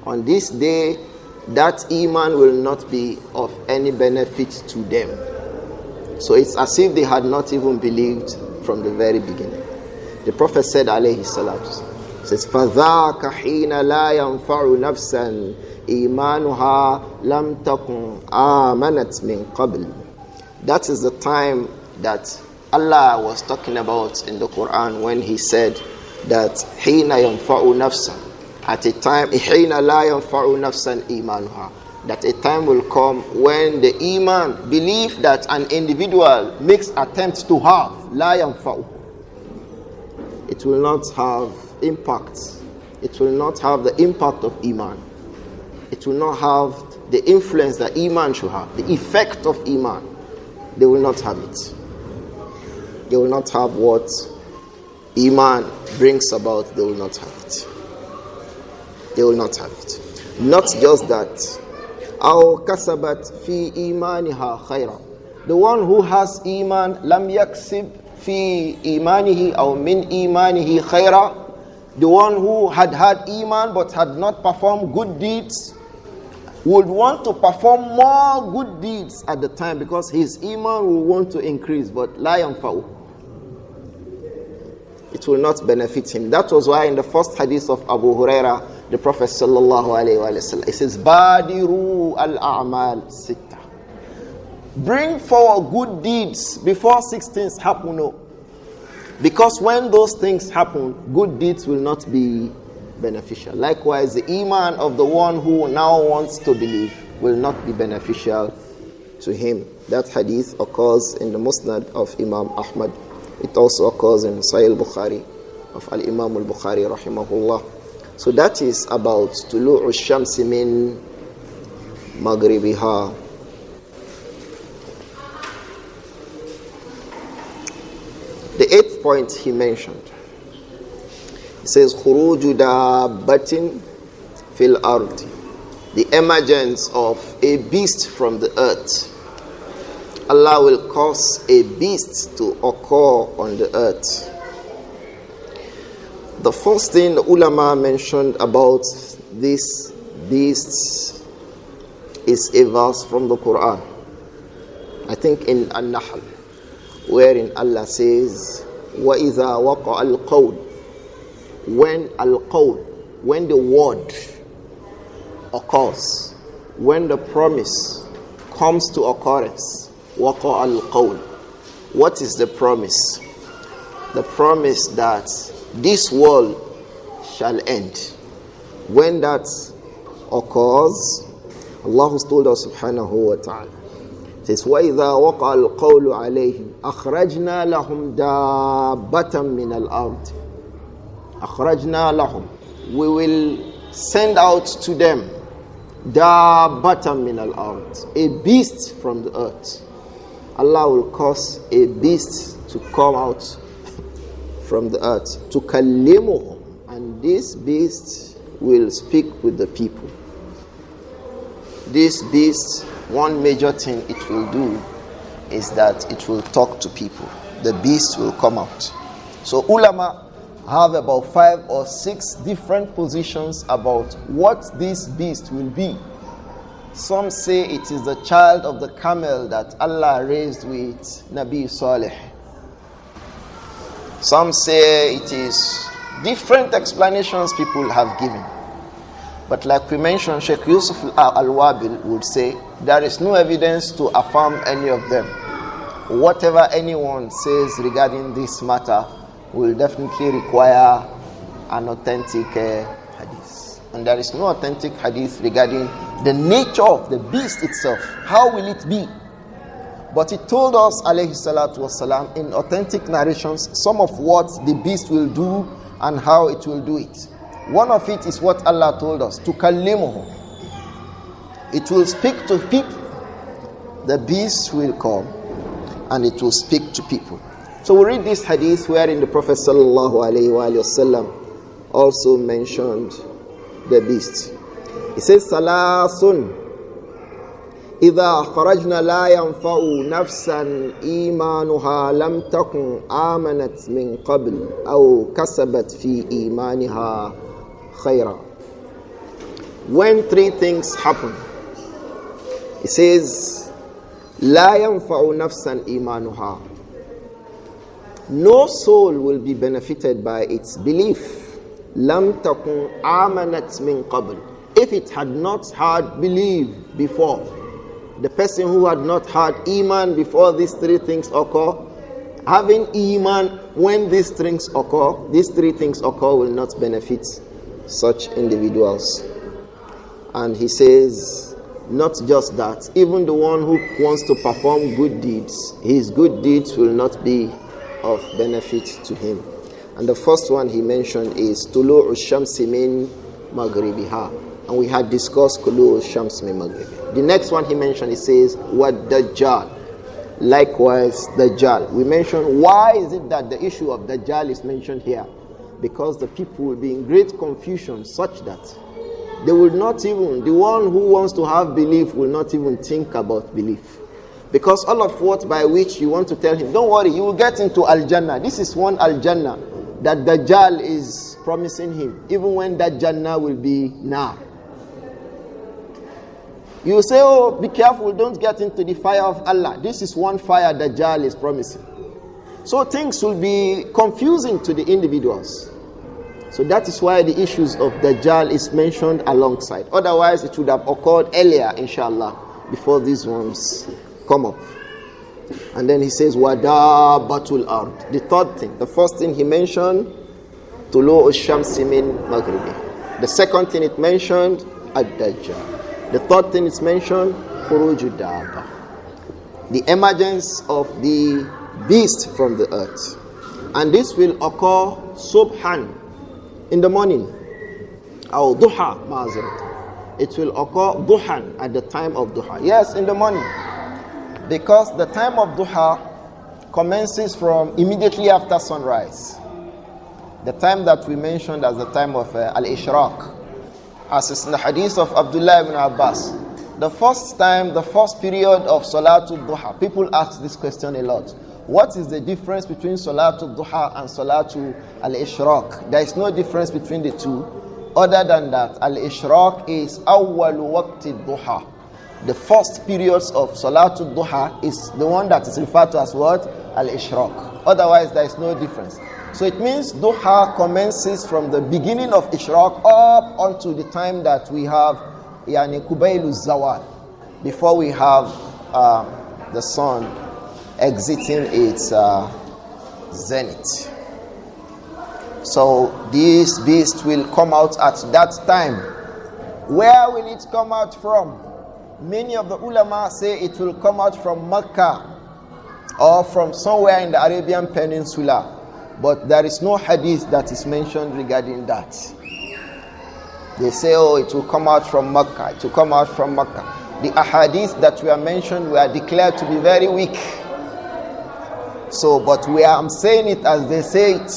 On this day, that iman will not be of any benefit to them. So it's as if they had not even believed from the very beginning. The Prophet said, alayhi salatu, says, فَذَاكَ حِينَ لَا يَنْفَعُ نَفْسًا إِيمَانُهَا لَمْ تَكُنْ آمَنَتْ مِنْ قَبْلِ. That is the time that Allah was talking about in the Quran when he said that حِينَ يَنْفَعُ نَفْسًا, at a time, حِينَ لَا يَنْفَعُ نَفْسًا إِيمَانُهَا, that a time will come when the iman, belief that an individual makes attempts to have, لَا يَنْفَعُ, it will not have impact. It will not have the impact of iman. It will not have the influence that iman should have, the effect of iman. They will not have it. They will not have what iman brings about. They will not have it. They will not have it. Not just that. أَوْ كَسَبَتْ فِي إِيمَانِهَا خَيْرًا. The one who has iman, لَمْ يَكْسِبْ فِي إِيمَانِهِ أَوْ مِنْ إِيمَانِهِ خَيْرًا. The one who had iman but had not performed good deeds would want to perform more good deeds at the time because his iman will want to increase, but la yanfa'u, it will not benefit him. That was why in the first hadith of Abu Hurairah, the Prophet sallallahu alaihi wasallam, he says, Badiru al-a'mal sitta. Bring forward good deeds before 6 things happen. No. Because when those things happen, good deeds will not be beneficial. Likewise, the iman of the one who now wants to believe will not be beneficial to him. That hadith occurs in the Musnad of Imam Ahmad. It also occurs in Sahih Bukhari of Al-Imam Al-Bukhari rahimahullah. So that is about Tulu'u Shamsi min Maghribiha. The 8th point he mentioned, he says, Khuruju dabbatin fil ardi, the emergence of a beast from the earth. Allah will cause a beast to occur on the earth. The first thing the ulama mentioned about this beast is a verse from the Quran. I think in An-Nahl, wherein Allah says, وَإِذَا وَقَعَ الْقَوْلُ, when the word occurs, when the promise comes to occurrence, waqa al-qawl. What is the promise? The promise that this world shall end. When that occurs, Allah has told us subhanahu wa ta'ala, it says, وَإِذَا وَقَعَ الْقَوْلُ عَلَيْهِمْ أَخْرَجْنَا لَهُمْ دَابَّةً مِّنَ الْأَرْضِ. أَخْرَجْنَا لَهُمْ. We will send out to them دَابَّةً مِّنَ الْأَرْضِ, a beast from the earth. Allah will cause a beast to come out from the earth, to kallimuhum, and this beast will speak with the people. This beast, one major thing it will do is that it will talk to people. The beast will come out. So ulama have about 5 or 6 different positions about what this beast will be. Some say it is the child of the camel that Allah raised with Nabi Saleh. Some say it is different explanations people have given. But like we mentioned, Shaykh Yūsuf Al-Wābil would say there is no evidence to affirm any of them. Whatever anyone says regarding this matter will definitely require an authentic hadith. And there is no authentic hadith regarding the nature of the beast itself. How will it be? But it told us, alayhi salatu wasalam, in authentic narrations, some of what the beast will do and how it will do it. One of it is what Allah told us, to kallimuhu. It will speak to people. The beast will come and it will speak to people. So we read this hadith wherein the Prophet sallallahu alayhi wa sallam also mentioned the beast. He says, Salasun إذا خرجنا لا ينفع نفسا إيمانها لم تكن آمنت من قبل أو كسبت في إيمانها خيرا. When 3 things happen, it says لا ينفع نفسا إيمانها. No soul will be benefited by its belief. لم تكن آمنت من قبل. If it had not had belief before, the person who had not had iman before these 3 things occur, having iman when these 3 things occur will not benefit such individuals. And he says, not just that, even the one who wants to perform good deeds, his good deeds will not be of benefit to him. And the first one he mentioned is Tulu'u Shamsi min Maghribiha. And we had discussed Tulu'u Shamsi min Maghribiha. The next one he mentioned, he says, What Dajjal. Likewise, Dajjal. We mentioned, why is it that the issue of Dajjal is mentioned here? Because the people will be in great confusion such that they will not even, the one who wants to have belief will not even think about belief. Because all of what by which you want to tell him, don't worry, you will get into Al-Jannah. This is one Al-Jannah that Dajjal is promising him, even when that Jannah will be now. You say, oh, be careful, don't get into the fire of Allah. This is one fire that Dajjal is promising. So things will be confusing to the individuals. So that is why the issues of Dajjal is mentioned alongside. Otherwise, it would have occurred earlier, inshallah, before these ones come up. And then he says, Wada Batul Ard. The third thing. The first thing he mentioned, Tulu'u Shamsi min Maghribi. The second thing it mentioned, Ad-Dajjal. The third thing is mentioned, Khuruju Dabba. The emergence of the beast from the earth. And this will occur subhan, in the morning. Or duha, ma'azir. It will occur duhan, at the time of duha. Yes, in the morning. Because the time of duha commences from immediately after sunrise. The time that we mentioned as the time of al-ishraq. As is in the hadith of Abdullah ibn Abbas. The first period of Salatul Duha, people ask this question a lot. What is the difference between Salatul Duha and Salatul Al-Ishraq? There is no difference between the two. Other than that, Al-Ishraq is Awwalu Waqti Duha. The first periods of Salatul Duha is the one that is referred to as what? Al-Ishraq. Otherwise, there is no difference. So it means Duha commences from the beginning of Ishraq up until the time that we have yani Kubaylu Zawal, before we have the sun exiting its zenith. So this beast will come out at that time. Where will it come out from? Many of the ulama say it will come out from Mecca or from somewhere in the Arabian Peninsula. But there is no hadith that is mentioned regarding that. They say, oh, it will come out from Mecca. It will come out from Mecca. The ahadith that were mentioned were declared to be very weak. So, but I'm saying it as they say it.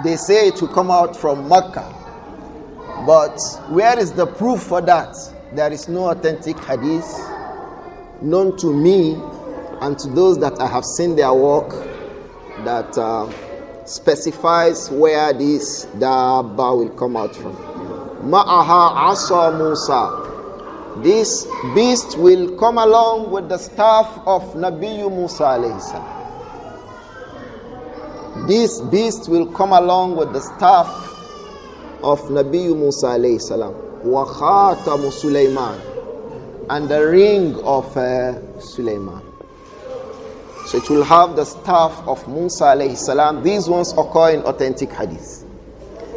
They say it will come out from Mecca. But where is the proof for that? There is no authentic hadith known to me and to those that I have seen their work that specifies where this Dabba will come out from. Ma'aha asa Musa. This beast will come along with the staff of Nabi Musa alayhi salam. This beast will come along with the staff of Nabi Musa alayhi salam. Wa khatamu Sulaiman, and the ring of Sulaiman. So it will have the staff of Musa alayhi salam. These ones occur in authentic hadith.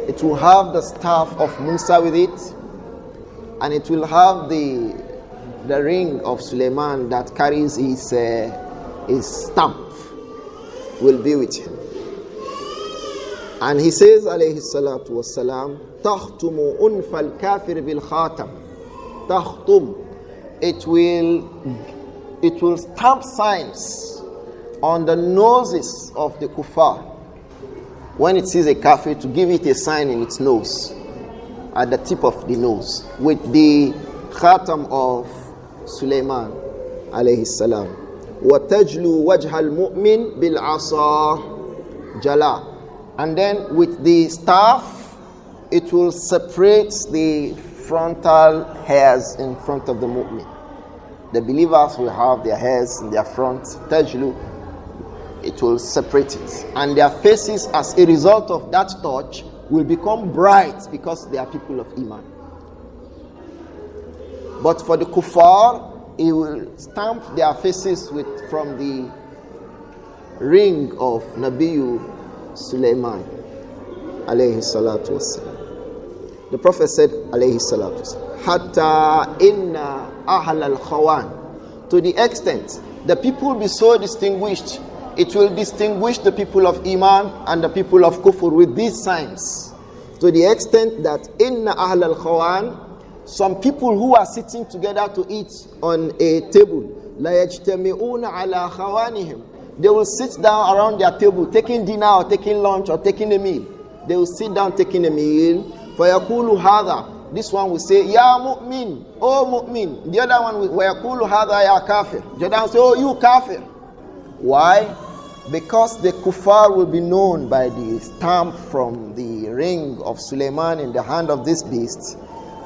It will have the staff of Musa with it, and it will have the ring of Sulaiman that carries his stamp will be with him. And he says alayhi salatu wassalam, تَخْتُمُ أُنْفَ الْكَافِرِ بِالْخَاتَمِ. تَخْتُمُ. It will stamp signs on the noses of the kuffar. When it sees a kafir, to give it a sign in its nose, at the tip of the nose, with the khatam of Sulaiman alayhi salam. وَتَجْلُو وَجْهَ الْمُؤْمِنِ بِالْعَصَى جَلَى. And then with the staff, it will separate the frontal hairs in front of the mu'min. The believers will have their hairs in their front, tajlu. It will separate it. And their faces, as a result of that touch, will become bright because they are people of Iman. But for the kuffar, it will stamp their faces from the ring of Nabi Sulaiman alayhi salatu wassalam. The Prophet said alayhi salatu wassalam, hatta inna ahl al-khawan, to the extent the people will be so distinguished, it will distinguish the people of Iman and the people of Kufr with these signs, to the extent that inna ahl al-khawan, some people who are sitting together to eat on a table, la yajtami'una ala khawanihim, they will sit down around their table, taking dinner or taking lunch or taking a meal. They will sit down taking a meal. فَيَقُولُ هَذَا. This one will say, Ya mu'min, oh mu'min. The other one will, وَيَقُولُ هَذَا ya kafir. The other one will say, oh you kafir. Why? Because the kuffar will be known by the stamp from the ring of Sulaiman in the hand of this beast.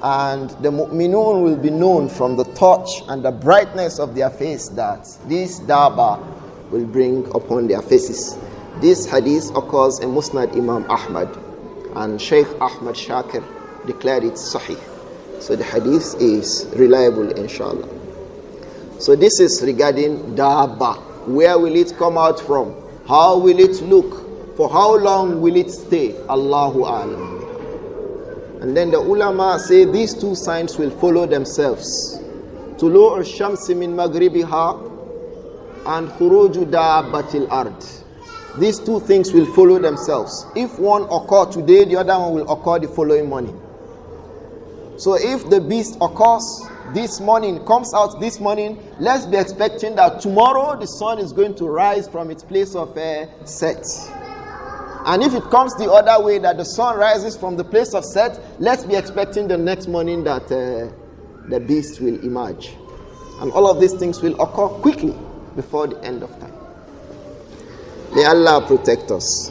And the mu'minun will be known from the touch and the brightness of their face that this Dabba will bring upon their faces. This hadith occurs in Musnad Imam Ahmad, and Shaykh Ahmad Shakir declared it sahih. So the hadith is reliable, inshallah. So this is regarding Dabba. Where will it come out from? How will it look? For how long will it stay? Allahu A'lam. And then the ulama say these two signs will follow themselves. Tulu'u ash-shamsi min maghribiha and khuruju dabbatil ard. These two things will follow themselves. If one occur today, the other one will occur the following morning. So if the beast occurs this morning, comes out this morning, let's be expecting that tomorrow the sun is going to rise from its place of set. And if it comes the other way, that the sun rises from the place of set, let's be expecting the next morning that the beast will emerge. And all of these things will occur quickly before the end of time. May Allah protect us.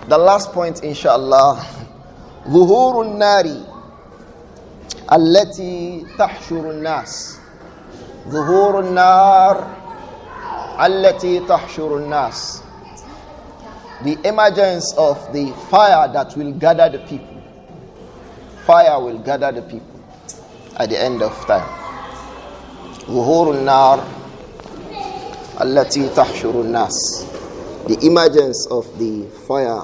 The last point, inshallah, ظهور النار التي تحشر الناس. ظهور النار التي تحشر الناس. The emergence of the fire that will gather the people. Fire will gather the people. at the end of time. ظهور النار التي تحشر الناس. The emergence of the fire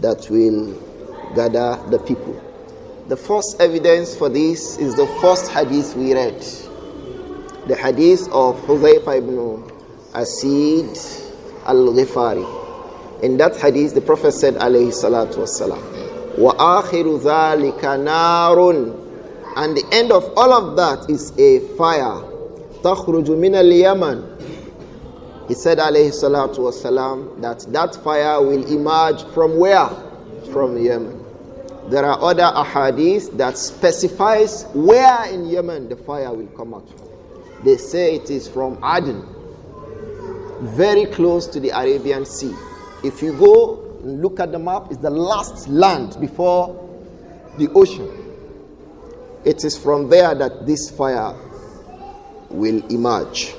that will gather the people. The first evidence for this is the first hadith we read. The hadith of Hudhayfah ibn Asid al-Ghifari. In that hadith, the Prophet said, alayhi salatu wassalam, وَآخِرُ ذَلِكَ نَارٌ. And the end of all of that is a fire. تَخْرُجُ مِنَ الْيَمَنِ. He said, alayhi salatu wasalam, that fire will emerge from where? From Yemen. There are other ahadith that specifies where in Yemen the fire will come out from. They say it is from Aden, very close to the Arabian Sea. If you go and look at the map, it's the last land before the ocean. It is from there that this fire will emerge.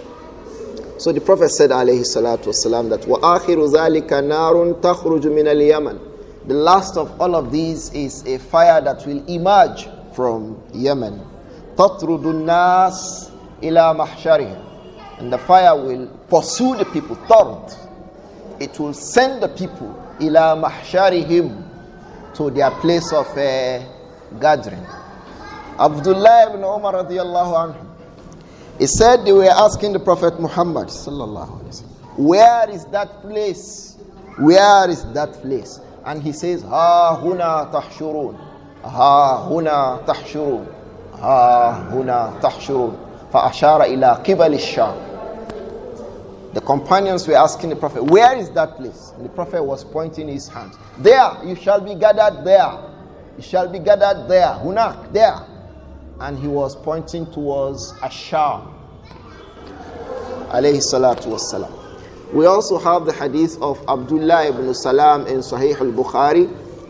So the Prophet said, alayhi salatu wasalam, that وَآخِرُ ذَلِكَ نَارٌ تَخْرُجُ مِنَ الْيَمَنِ. The last of all of these is a fire that will emerge from Yemen. تَطْرُدُ النَّاسِ إِلَى مَحْشَرِهِمْ. And the fire will pursue the people. Tard. It will send the people إِلَى مَحْشَرِهِمْ, to their place of gathering. AbdiLlāhi ibn Umar radiyallahu anhu, he said they were asking the Prophet Muhammad sallallahu alaihi wasallam, where is that place? Where is that place? And he says, Ha huna tahshurun, ha huna tahshurun, ha huna tahshurun. Fa'ashara ila qibal ash-Sham. The companions were asking the Prophet, where is that place? And the Prophet was pointing his hand. There, you shall be gathered there. You shall be gathered there. Hunak, there. And he was pointing towards Ash-Sham. Alayhi salatu wassalam. We also have the hadith of Abdullah ibn Salam in Sahih al-Bukhari,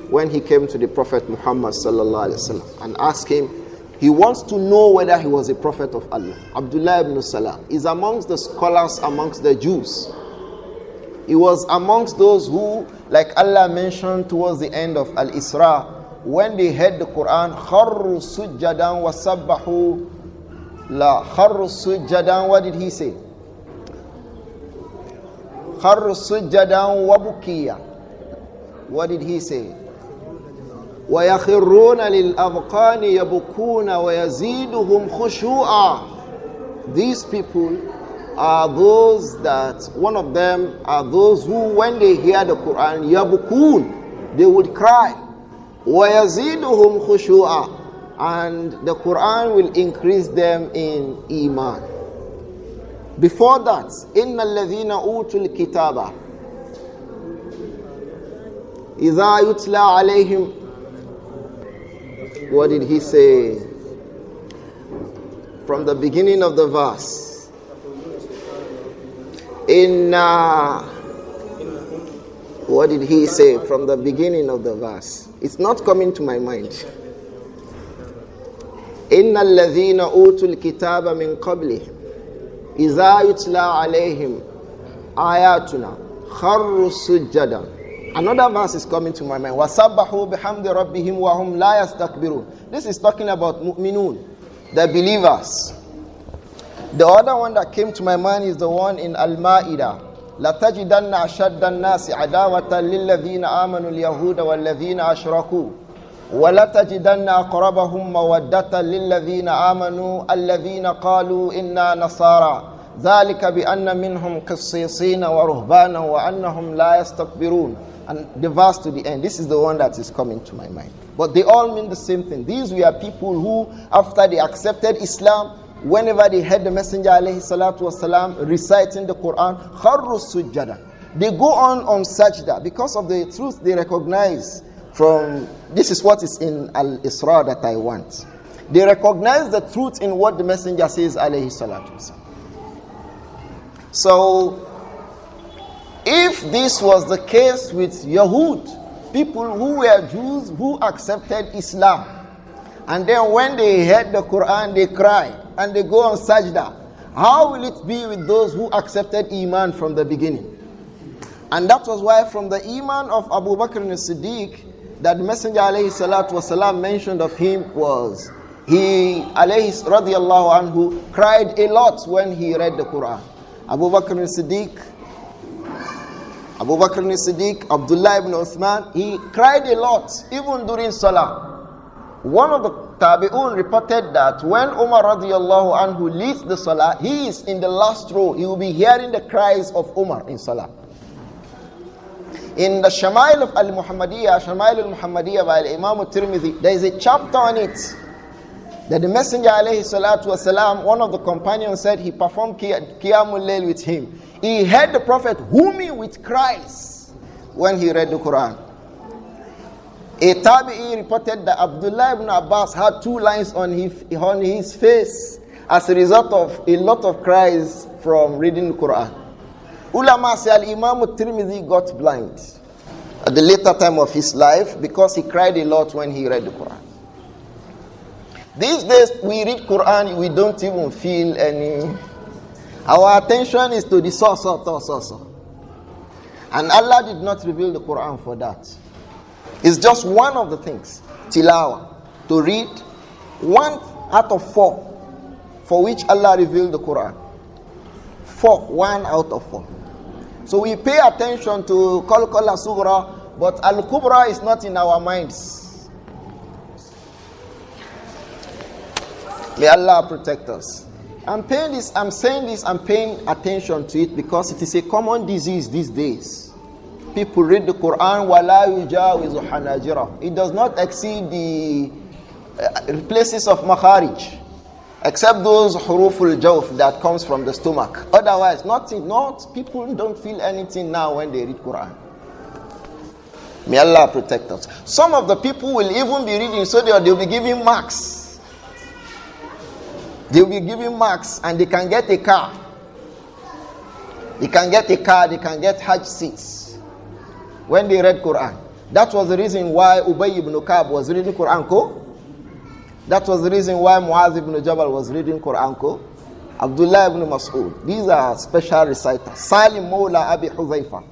when he came to the Prophet Muhammad sallallahu alayhi wasallam and asked him, he wants to know whether he was a prophet of Allah. Abdullah ibn Salam is amongst the scholars amongst the Jews. He was amongst those who, like Allah mentioned towards the end of Al-Isra, when they heard the Quran, خَرُّ سُجَّدًا وَسَبَّحُوا لَا خَرُّ سُجَّدًا. What did he say? خَرُّ سُجَّدًا وَبُكِيًّا. What did he say? وَيَخِرُّونَ لِلْأَذْقَانِ يَبُكُونَ وَيَزِيدُهُمْ خُشُوعًا. These people are those that, one of them are those who, when they hear the Quran, يَبُكُون, they would cry. وَيَزِيدُهُمْ خُشُوعًا. And the Quran will increase them in Iman. Before that, إِنَّ الَّذِينَ أُوتُوا الْكِتَابَ إِذَا يُتْلَى عَلَيْهِمْ. What did he say? From the beginning of the verse. What did he say from the beginning of the verse? It's not coming to my mind. إِنَّ الَّذِينَ أُوتُوا الْكِتَابَ مِنْ قَبْلِهِمْ إِذَا يُتْلَى عَلَيْهِمْ آيَاتُنَا خَرُّوا سُجَّدًا. Another verse is coming to my mind. وَسَبَّحُوا بِحَمْدِ رَبِّهِمْ وَهُمْ لَا يَسْتَكْبِرُونَ. This is talking about mu'minun, the believers. The other one that came to my mind is the one in Al-Ma'idah. لَتَجِدَنَّ أَشَدَّ النَّاسِ عَدَاوَةً لِلَّذِينَ آمَنُوا الْيَهُودَ وَالَّذِينَ أَشْرَكُوا وَلَتَجِدَنَّ أَقْرَبَهُمْ مَوَدَّةً لِلَّذِينَ آمَنُوا الَّذِينَ قَالُوا إِنَّا نَصَارَى ذَلِكَ بِأَنَّ مِنْهُمْ قِسِّيسِينَ وَرُهْبَانًا وَأَنَّهُمْ لَا يَسْتَكْبِرُونَ. And the verse to the end, this is the one that is coming to my mind. But they all mean the same thing. These were people who, after they accepted Islam, whenever they heard the Messenger alayhi salatu wasalam reciting the Quran, kharru sujjada, they go on sajda because of the truth they recognize from, this is what is in Al-Isra that I want. They recognize the truth in what the Messenger says alayhi salatu wasalam. So, if this was the case with Yahud, people who were Jews who accepted Islam, and then when they heard the Quran, they cry and they go on sajda, how will it be with those who accepted Iman from the beginning? And that was why from the Iman of Abu Bakr as-Siddiq, that the Messenger alayhi salatu wasalam mentioned of him was, He, alayhi radiallahu anhu, cried a lot when he read the Quran. Abu Bakr as-Siddiq, Abdullah ibn Uthman, he cried a lot, even during Salah. One of the Tabi'un reported that when Umar radiallahu anhu leads the Salah, he is in the last row. He will be hearing the cries of Umar in Salah. In the Shama'il of Al-Muhammadiyah, Shama'il al-Muhammadiyah by Imam At-Tirmidhi, there is a chapter on it. That the Messenger alayhi salatu wasalam, one of the companions said he performed Qiyamul Layl with him. He heard the Prophet whooming with cries when he read the Quran. A Tabi'i reported that Abdullah ibn Abbas had 2 lines on his face as a result of a lot of cries from reading the Quran. Ulama say Imam At-Tirmidhi got blind at the later time of his life because he cried a lot when he read the Quran. These days we read Quran, we don't even feel any. Our attention is to the source. And Allah did not reveal the Quran for that. It's just one of the things. Tilawa. To read 1 out of 4 for which Allah revealed the Quran. 1 out of 4. So we pay attention to Qalqala Sughra, but Al-Kubra is not in our minds. May Allah protect us. I'm saying this, I'm paying attention to it because it is a common disease these days. People read the Quran, وَلَا يُجَاوِزُ حَنَاجِرَهُ. It does not exceed the places of makharij, except those huruful jawf that comes from the stomach. Otherwise, people don't feel anything now when they read Quran. May Allah protect us. Some of the people will even be reading so they'll be giving marks. They'll be giving marks and they can get a car. They can get Hajj seats when they read Quran. That was the reason why Ubay ibn Ka'b was reading Quran. That was the reason why Muaz ibn Jabal was reading Quran. Abdullah ibn Mas'ud. These are special reciters. Salim Mawla Abi Huzaifa.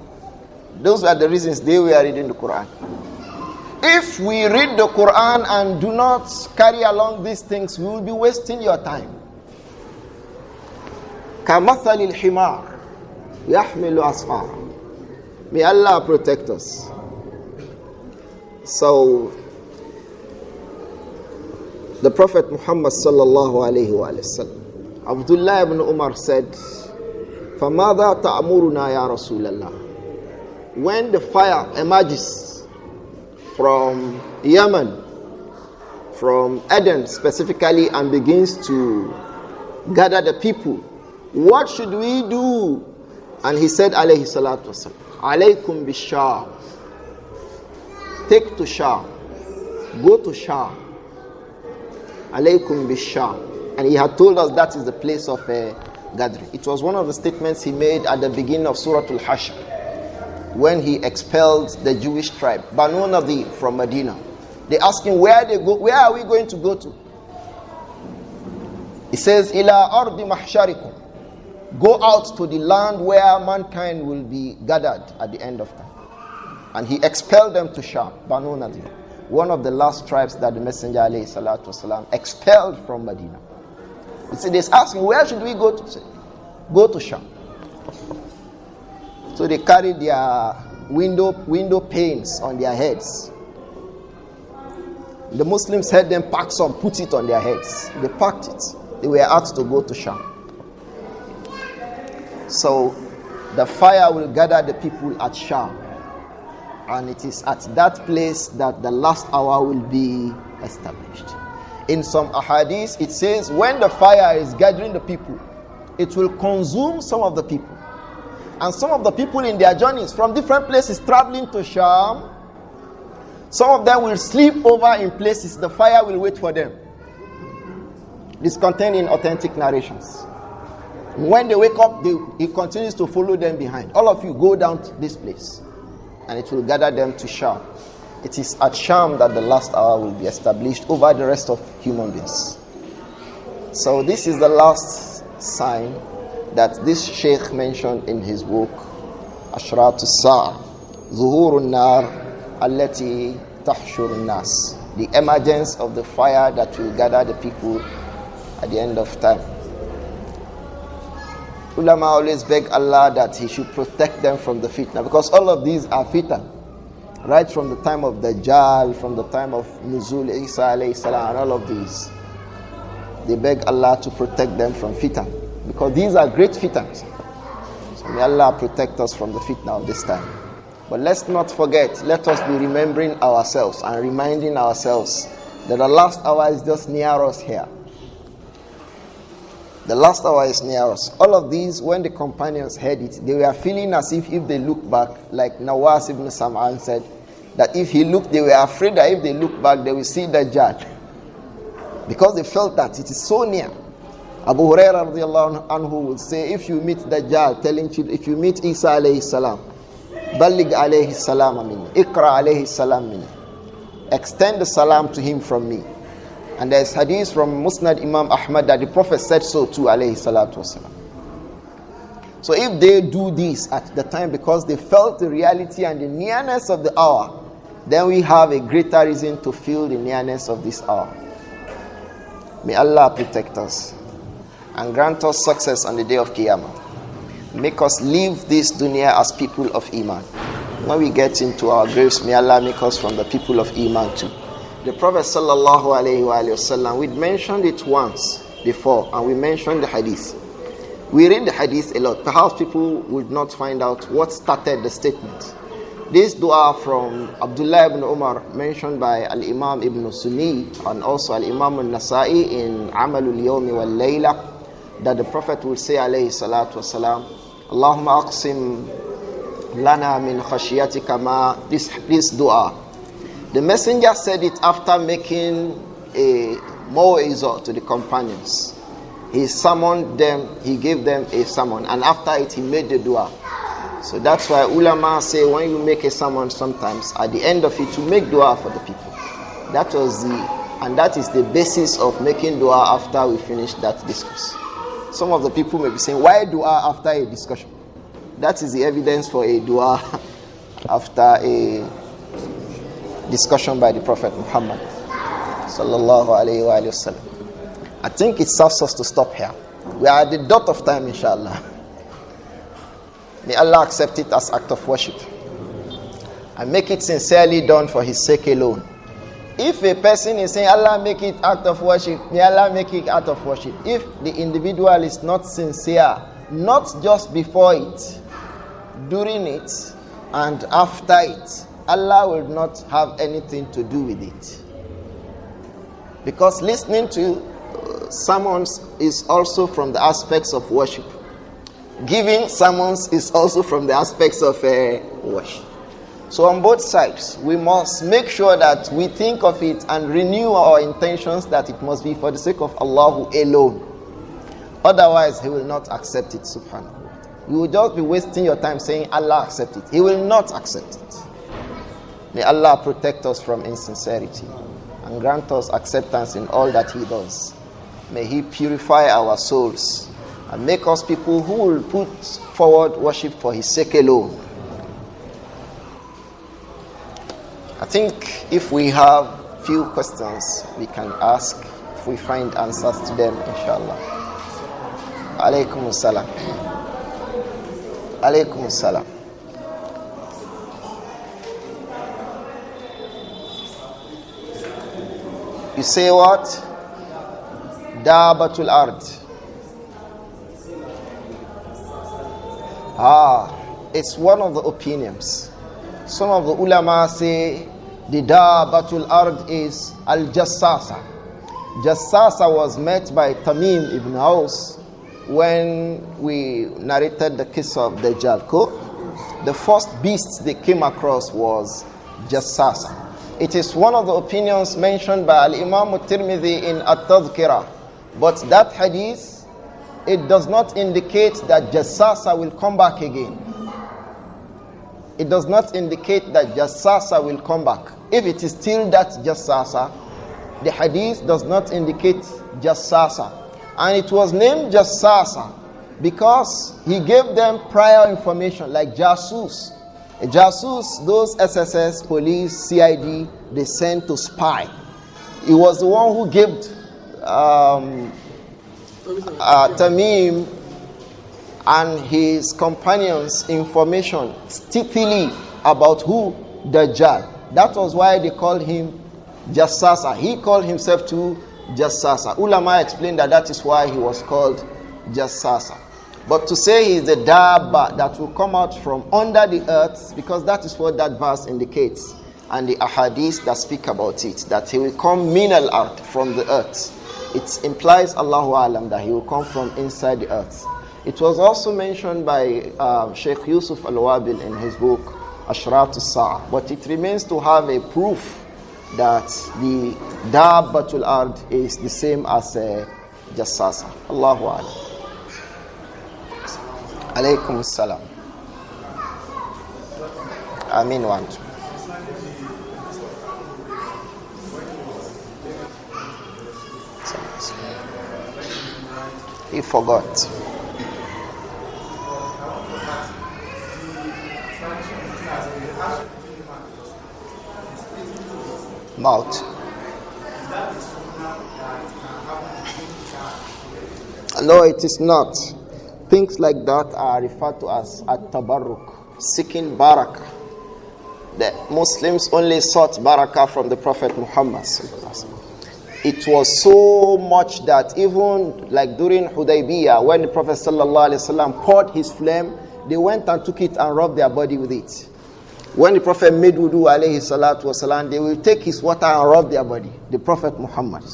Those were the reasons they were reading the Quran. If we read the Quran and do not carry along these things, we will be wasting your time. كَمَثَلِ الْحِمَارِ يَحْمِلُ أَسْفَارًا. May Allah protect us. So, the Prophet Muhammad sallallahu alayhi wa sallam, Abdullah ibn Umar said, فَمَاذَا تَأْمُرُنَا يَا رَسُولَ اللَّهِ. When the fire emerges from Yemen, from Eden specifically, and begins to gather the people, what should we do? And he said, alayhi salatu wasalam, alaykum bisham. Take to Sham. Go to Sham. Alaykum bisham. And he had told us that is the place of gathering. It was one of the statements he made at the beginning of Surah Al-Hashr, when he expelled the Jewish tribe, Banu Nadir, from Medina. They asked him, where are we going to go to? He says, Ila ardi mahsharikum. Go out to the land where mankind will be gathered at the end of time. And he expelled them to Sham, Banu Nadir, one of the last tribes that the Messenger alayhi salatu wasalam expelled from Medina. He said, they asked him, where should we go to? He said, go to Sham. So they carried their window panes on their heads. The Muslims had them pack some, put it on their heads. They packed it. They were asked to go to Sham. So the fire will gather the people at Sham. And it is at that place that the last hour will be established. In some ahadith, it says when the fire is gathering the people, it will consume some of the people. And some of the people in their journeys from different places traveling to Sham, some of them will sleep over in places. The fire will wait for them. This is contained in authentic narrations. When they wake up, it continues to follow them behind. All of you go down to this place, and it will gather them to Sham. It is at Sham that the last hour will be established over the rest of human beings. So this is the last sign that this Shaykh mentioned in his book, أشراط الساعة ظهور النار التي تحشر الناس. the emergence of the fire that will gather the people at the end of time. Ulama always beg Allah that He should protect them from the fitna, because all of these are fitna. Right from the time of Dajjal, from the time of Nuzul Isa alayhi salam, and all of these. They beg Allah to protect them from fitna, because these are great fitnas. So may Allah protect us from the fitna of this time. But let's not forget, let us be remembering ourselves and reminding ourselves that the last hour is just near us here. The last hour is near us. All of these, when the companions heard it, they were feeling as if they look back, like Nawas ibn Sam'an said, that if he looked, they were afraid that if they look back, they will see Dajjal. Because they felt that it is so near. Abu Hurairah radiallahu anhu would say, if you meet Dajjal, telling you, if you meet Isa alayhi salam, Balligh alayhi salam minni, Iqra alayhi salam minni, extend the salam to him from me. And there is hadith from Musnad Imam Ahmad that the Prophet said so too, alayhi salatu wasalam. So if they do this at the time because they felt the reality and the nearness of the hour, then we have a greater reason to feel the nearness of this hour. May Allah protect us and grant us success on the day of Qiyamah. Make us leave this dunya as people of Iman. When we get into our graves, may Allah make us from the people of Iman too. The Prophet sallallahu alayhi wa sallam, we mentioned it once before, and we mentioned the hadith. We read the hadith a lot. Perhaps people would not find out what started the statement. This dua from Abdullah ibn Umar, mentioned by Al-Imam ibn Sunni and also Al-Imam al-Nasa'i in Amalul Yawmi wal Layla, that the Prophet will say alayhi salatu wasalam, Allahumma aqsim lana min khashiyatika ma, this dua. The messenger said it after making a mau'izah to the companions. He summoned them, he gave them a sermon, and after it he made the dua. So that's why ulama say when you make a sermon sometimes, at the end of it you make dua for the people. That is the basis of making dua after we finish that discourse. Some of the people may be saying, why dua after a discussion? That is the evidence for a dua after a discussion by the Prophet Muhammad sallallahu alayhi wa sallam. I think it serves us to stop here. We are at the dot of time, inshallah. May Allah accept it as act of worship and make it sincerely done for His sake alone. If a person is saying, Allah make it act of worship, may Allah make it act of worship. If the individual is not sincere, not just before it, during it, and after it, Allah will not have anything to do with it. Because listening to sermons is also from the aspects of worship. Giving sermons is also from the aspects of worship. So on both sides, we must make sure that we think of it and renew our intentions that it must be for the sake of Allah alone. Otherwise, He will not accept it, subhanahu. You will just be wasting your time saying, Allah accept it. He will not accept it. May Allah protect us from insincerity and grant us acceptance in all that He does. May He purify our souls and make us people who will put forward worship for His sake alone. I think if we have few questions we can ask, if we find answers to them, inshallah. Alaykum as-salam. Alaykum as-salam. You say what? Dabatul ard. It's one of the opinions. Some of the ulama say the Dabatul ard is Al-Jassasa. Jassasa was met by Tamim ibn Aus when we narrated the case of Dajjal. The first beast they came across was Jassasa. It is one of the opinions mentioned by Al-Imam At-Tirmidhi in At-Tadhkirah. But that hadith, it does not indicate that Jassasa will come back again. It does not indicate that Jassasa will come back. If it is still that Jassasa, the hadith does not indicate Jassasa. And it was named Jassasa because he gave them prior information like Jasus. A jasus, those SSS, police, CID, they sent to spy. He was the one who gave Tamim and his companions information stealthily about who? Dajjal. That was why they called him Jassasa. He called himself to Jassasa. Ulama explained that that is why he was called Jassasa. But to say he is the Dabba that will come out from under the earth, because that is what that verse indicates, and the ahadith that speak about it, that he will come min al-ard, from the earth. It implies, Allahu Alam, that he will come from inside the earth. It was also mentioned by Shaykh Yūsuf Al-Wābil in his book Ashraط, but it remains to have a proof that the Dabbatul Ard is the same as Jassasa. Allahu Alam. Alaykum as-salam. Amin wa antum. He forgot. Mouth. No, it is not. Things like that are referred to as at-tabarruk, seeking barakah. The Muslims only sought barakah from the Prophet Muhammad. It was so much that even like during Hudaybiyah, when the Prophet poured his flame, they went and took it and rubbed their body with it. When the Prophet made wudu alayhi salatu wasalam, they will take his water and rub their body. The Prophet Muhammad.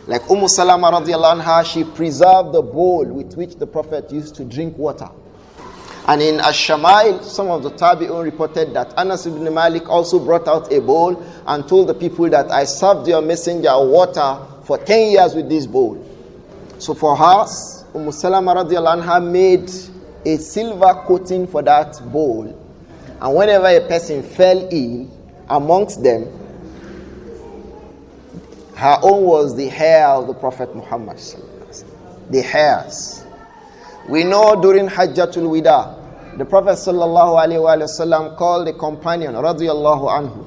Like Salama radiallahu anha, she preserved the bowl with which the Prophet used to drink water. And in Ash-Shamail, some of the Tabi'un reported that Anas ibn Malik also brought out a bowl and told the people that I served your messenger water for 10 years with this bowl. So for her, Salama radiallahu anha made a silver coating for that bowl. And whenever a person fell ill amongst them, her own was the hair of the Prophet Muhammad. The hairs. We know during Hajjatul Wida, the Prophet ﷺ called the companion radiyallahu anhu.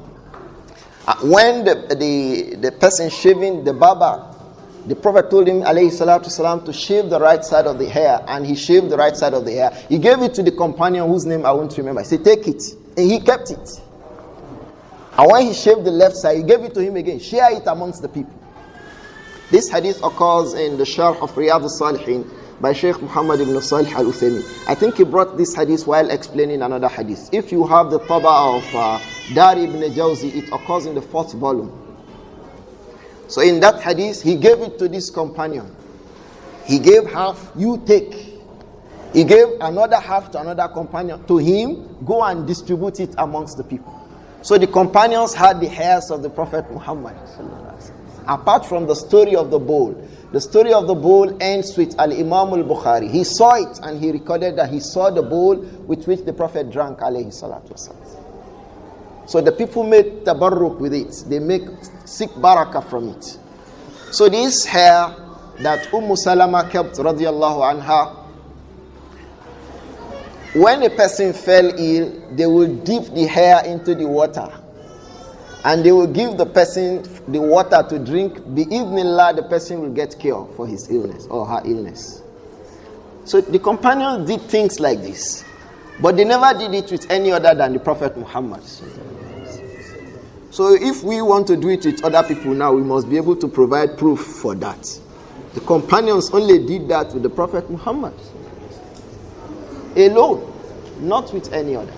When the person shaving the barber, the Prophet told him ﷺ to shave the right side of the hair, and he shaved the right side of the hair. He gave it to the companion whose name I won't remember. He said, take it. And he kept it. And when he shaved the left side, he gave it to him again. Share it amongst the people. This hadith occurs in the Sharh of Riyadh al-Salihin by Shaykh Muhammad ibn Salih al-Uthaymin. I think he brought this hadith while explaining another hadith. If you have the Taba of Dari ibn Jawzi, it occurs in the 4th volume. So in that hadith, he gave it to this companion. He gave half, you take. He gave another half to another companion. To him, go and distribute it amongst the people. So the companions had the hairs of the Prophet Muhammad. Apart from the story of the bowl. The story of the bowl ends with Al-Imam al-Bukhari. He saw it and he recorded that he saw the bowl with which the Prophet drank alayhi salatu wasalam. So the people made tabarruk with it. They seek barakah from it. So this hair that Salama kept radiyallahu anha, when a person fell ill, they will dip the hair into the water. And they will give the person the water to drink. Bi-idhnillah, the person will get cure for his illness or her illness. So the companions did things like this. But they never did it with any other than the Prophet Muhammad. So if we want to do it with other people now, we must be able to provide proof for that. The companions only did that with the Prophet Muhammad. Alone. Not with any other.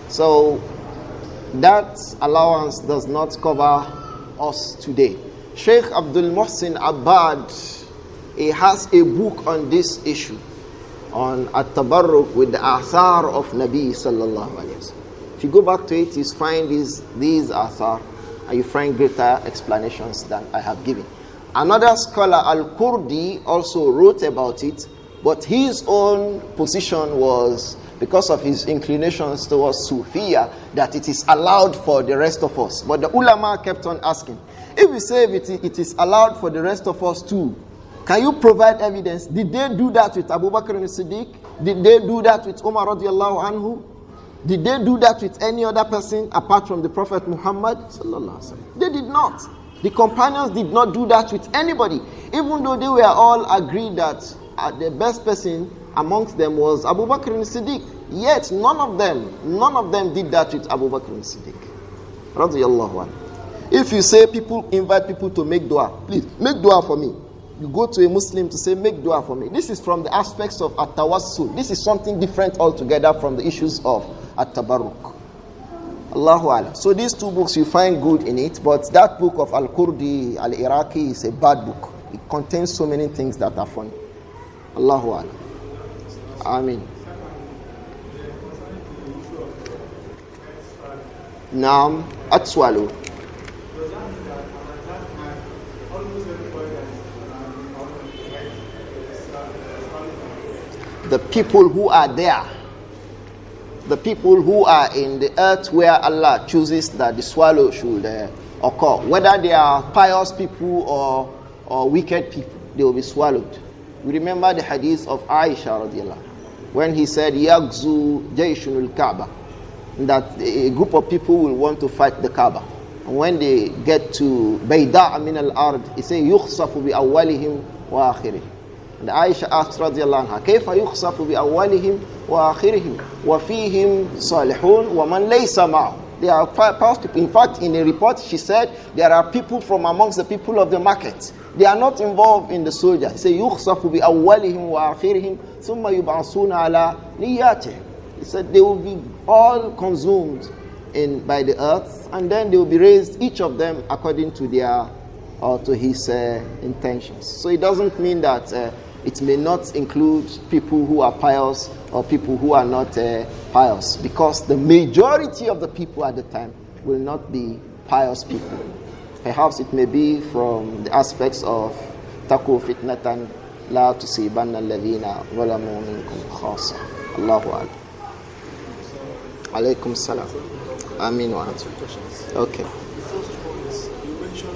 So that allowance does not cover us today. Sheikh Abdul Muhsin Abbad, he has a book on this issue, on At-Tabarruk with the Athar of Nabi sallallahu alayhi wa sallam. If you go back to it, you find these Athar, and you find greater explanations than I have given. Another scholar, Al-Kurdi, also wrote about it, but his own position was, because of his inclinations towards Sufiya, that it is allowed for the rest of us. But the ulama kept on asking, if we say it is allowed for the rest of us too, Can you provide evidence? Did they do that with Abu Bakr as-Siddiq? Did they do that with Umar radiallahu anhu? Did they do that with any other person apart from the Prophet Muhammad sallallahu alaihi wasallam? They did not. The companions did not do that with anybody, even though they were all agreed that the best person amongst them was Abu Bakr as-Siddiq. Yet none of them did that with Abu Bakr as-Siddiq radiyallahu anhu. If you say invite people to make dua, please make dua for me. You go to a Muslim to say, make dua for me. This is from the aspects of at-tawassul. This is something different altogether from the issues of at-tabarruk. Allahu Alam. So these two books you find good in it, but that book of Al-Kurdi, Al-Iraqi is a bad book. It contains so many things that are funny. Allahu Alam. Ameen. Naam, Atswalu. The people who are there, the people who are in the earth where Allah chooses that the swallow should occur, whether they are pious people or wicked people, they will be swallowed. We remember the hadith of Aisha radiallahu when he said, Yagzu Jayshunul Kaaba, that a group of people will want to fight the Kaaba. And when they get to Bayda' min al-ard, he says, Yukhsafu bi awwalihim wa akhirihim. And Aisha asked radiallahu anha, كيف يخسف بأولهم وآخرهم وفيهم صالحون ومن ليس معه. They are past people. In fact, in a report, she said, there are people from amongst the people of the market. They are not involved in the soldier. He said, يخسف بأولهم وآخرهم ثم يبعثون على نياتهم. He said, they will be all consumed by the earth, and then they will be raised, each of them according to their or to his intentions. So it doesn't mean that it may not include people who are pious or people who are not pious, because the majority of the people at the time will not be pious people. Perhaps it may be from the aspects of taku fitnatan la tusibanna alladhina zalamu minkum khassa. Allahu a'lam. Alaykum salam. Amin wa antum. Okay.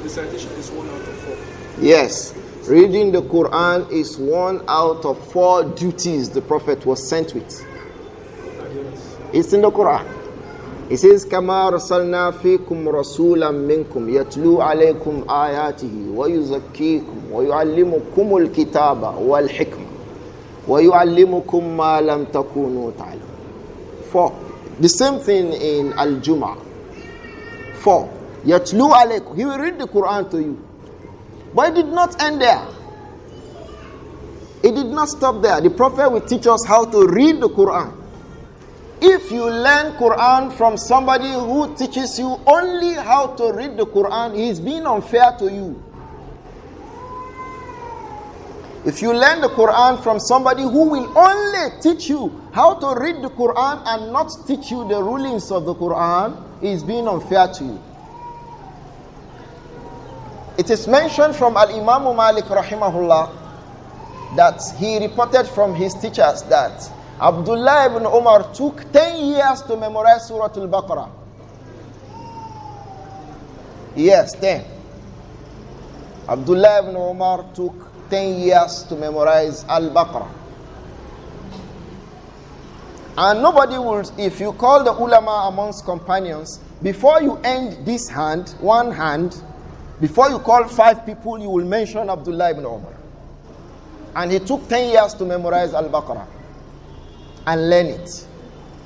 Recitation is 1 out of 4. Yes, reading the Quran is 1 out of 4 duties the Prophet was sent with. It's in the Quran. It says, كَمَا رَسَلْنَا فِيكُمْ رَسُولًا مِّنْكُمْ يَتْلُو عَلَيْكُمْ آيَاتِهِ وَيُزَكِّيكُمْ وَيُعَلِّمُكُمُ الْكِتَابَ وَالْحِكْمَةَ وَيُعَلِّمُكُمْ مَا لَمْ تَكُونُوا تَعْلَمُونَ. 4. The same thing in Al-Jum'ah. 4. Yatlu alaykum. He will read the Quran to you. But it did not end there. It did not stop there. The Prophet will teach us how to read the Quran. If you learn Quran from somebody who teaches you only how to read the Quran, he is being unfair to you. If you learn the Quran from somebody who will only teach you how to read the Quran and not teach you the rulings of the Quran, he is being unfair to you. It is mentioned from Al-Imam Malik rahimahullah that he reported from his teachers that Abdullah ibn Umar took 10 years to memorize Surah Al-Baqarah. Yes, 10. Abdullah ibn Umar took 10 years to memorize Al-Baqarah. And nobody will, if you call the ulama amongst companions, before you end this hand, one hand, before you call 5 people, you will mention Abdullah ibn Umar. And he took 10 years to memorize Al-Baqarah and learn it.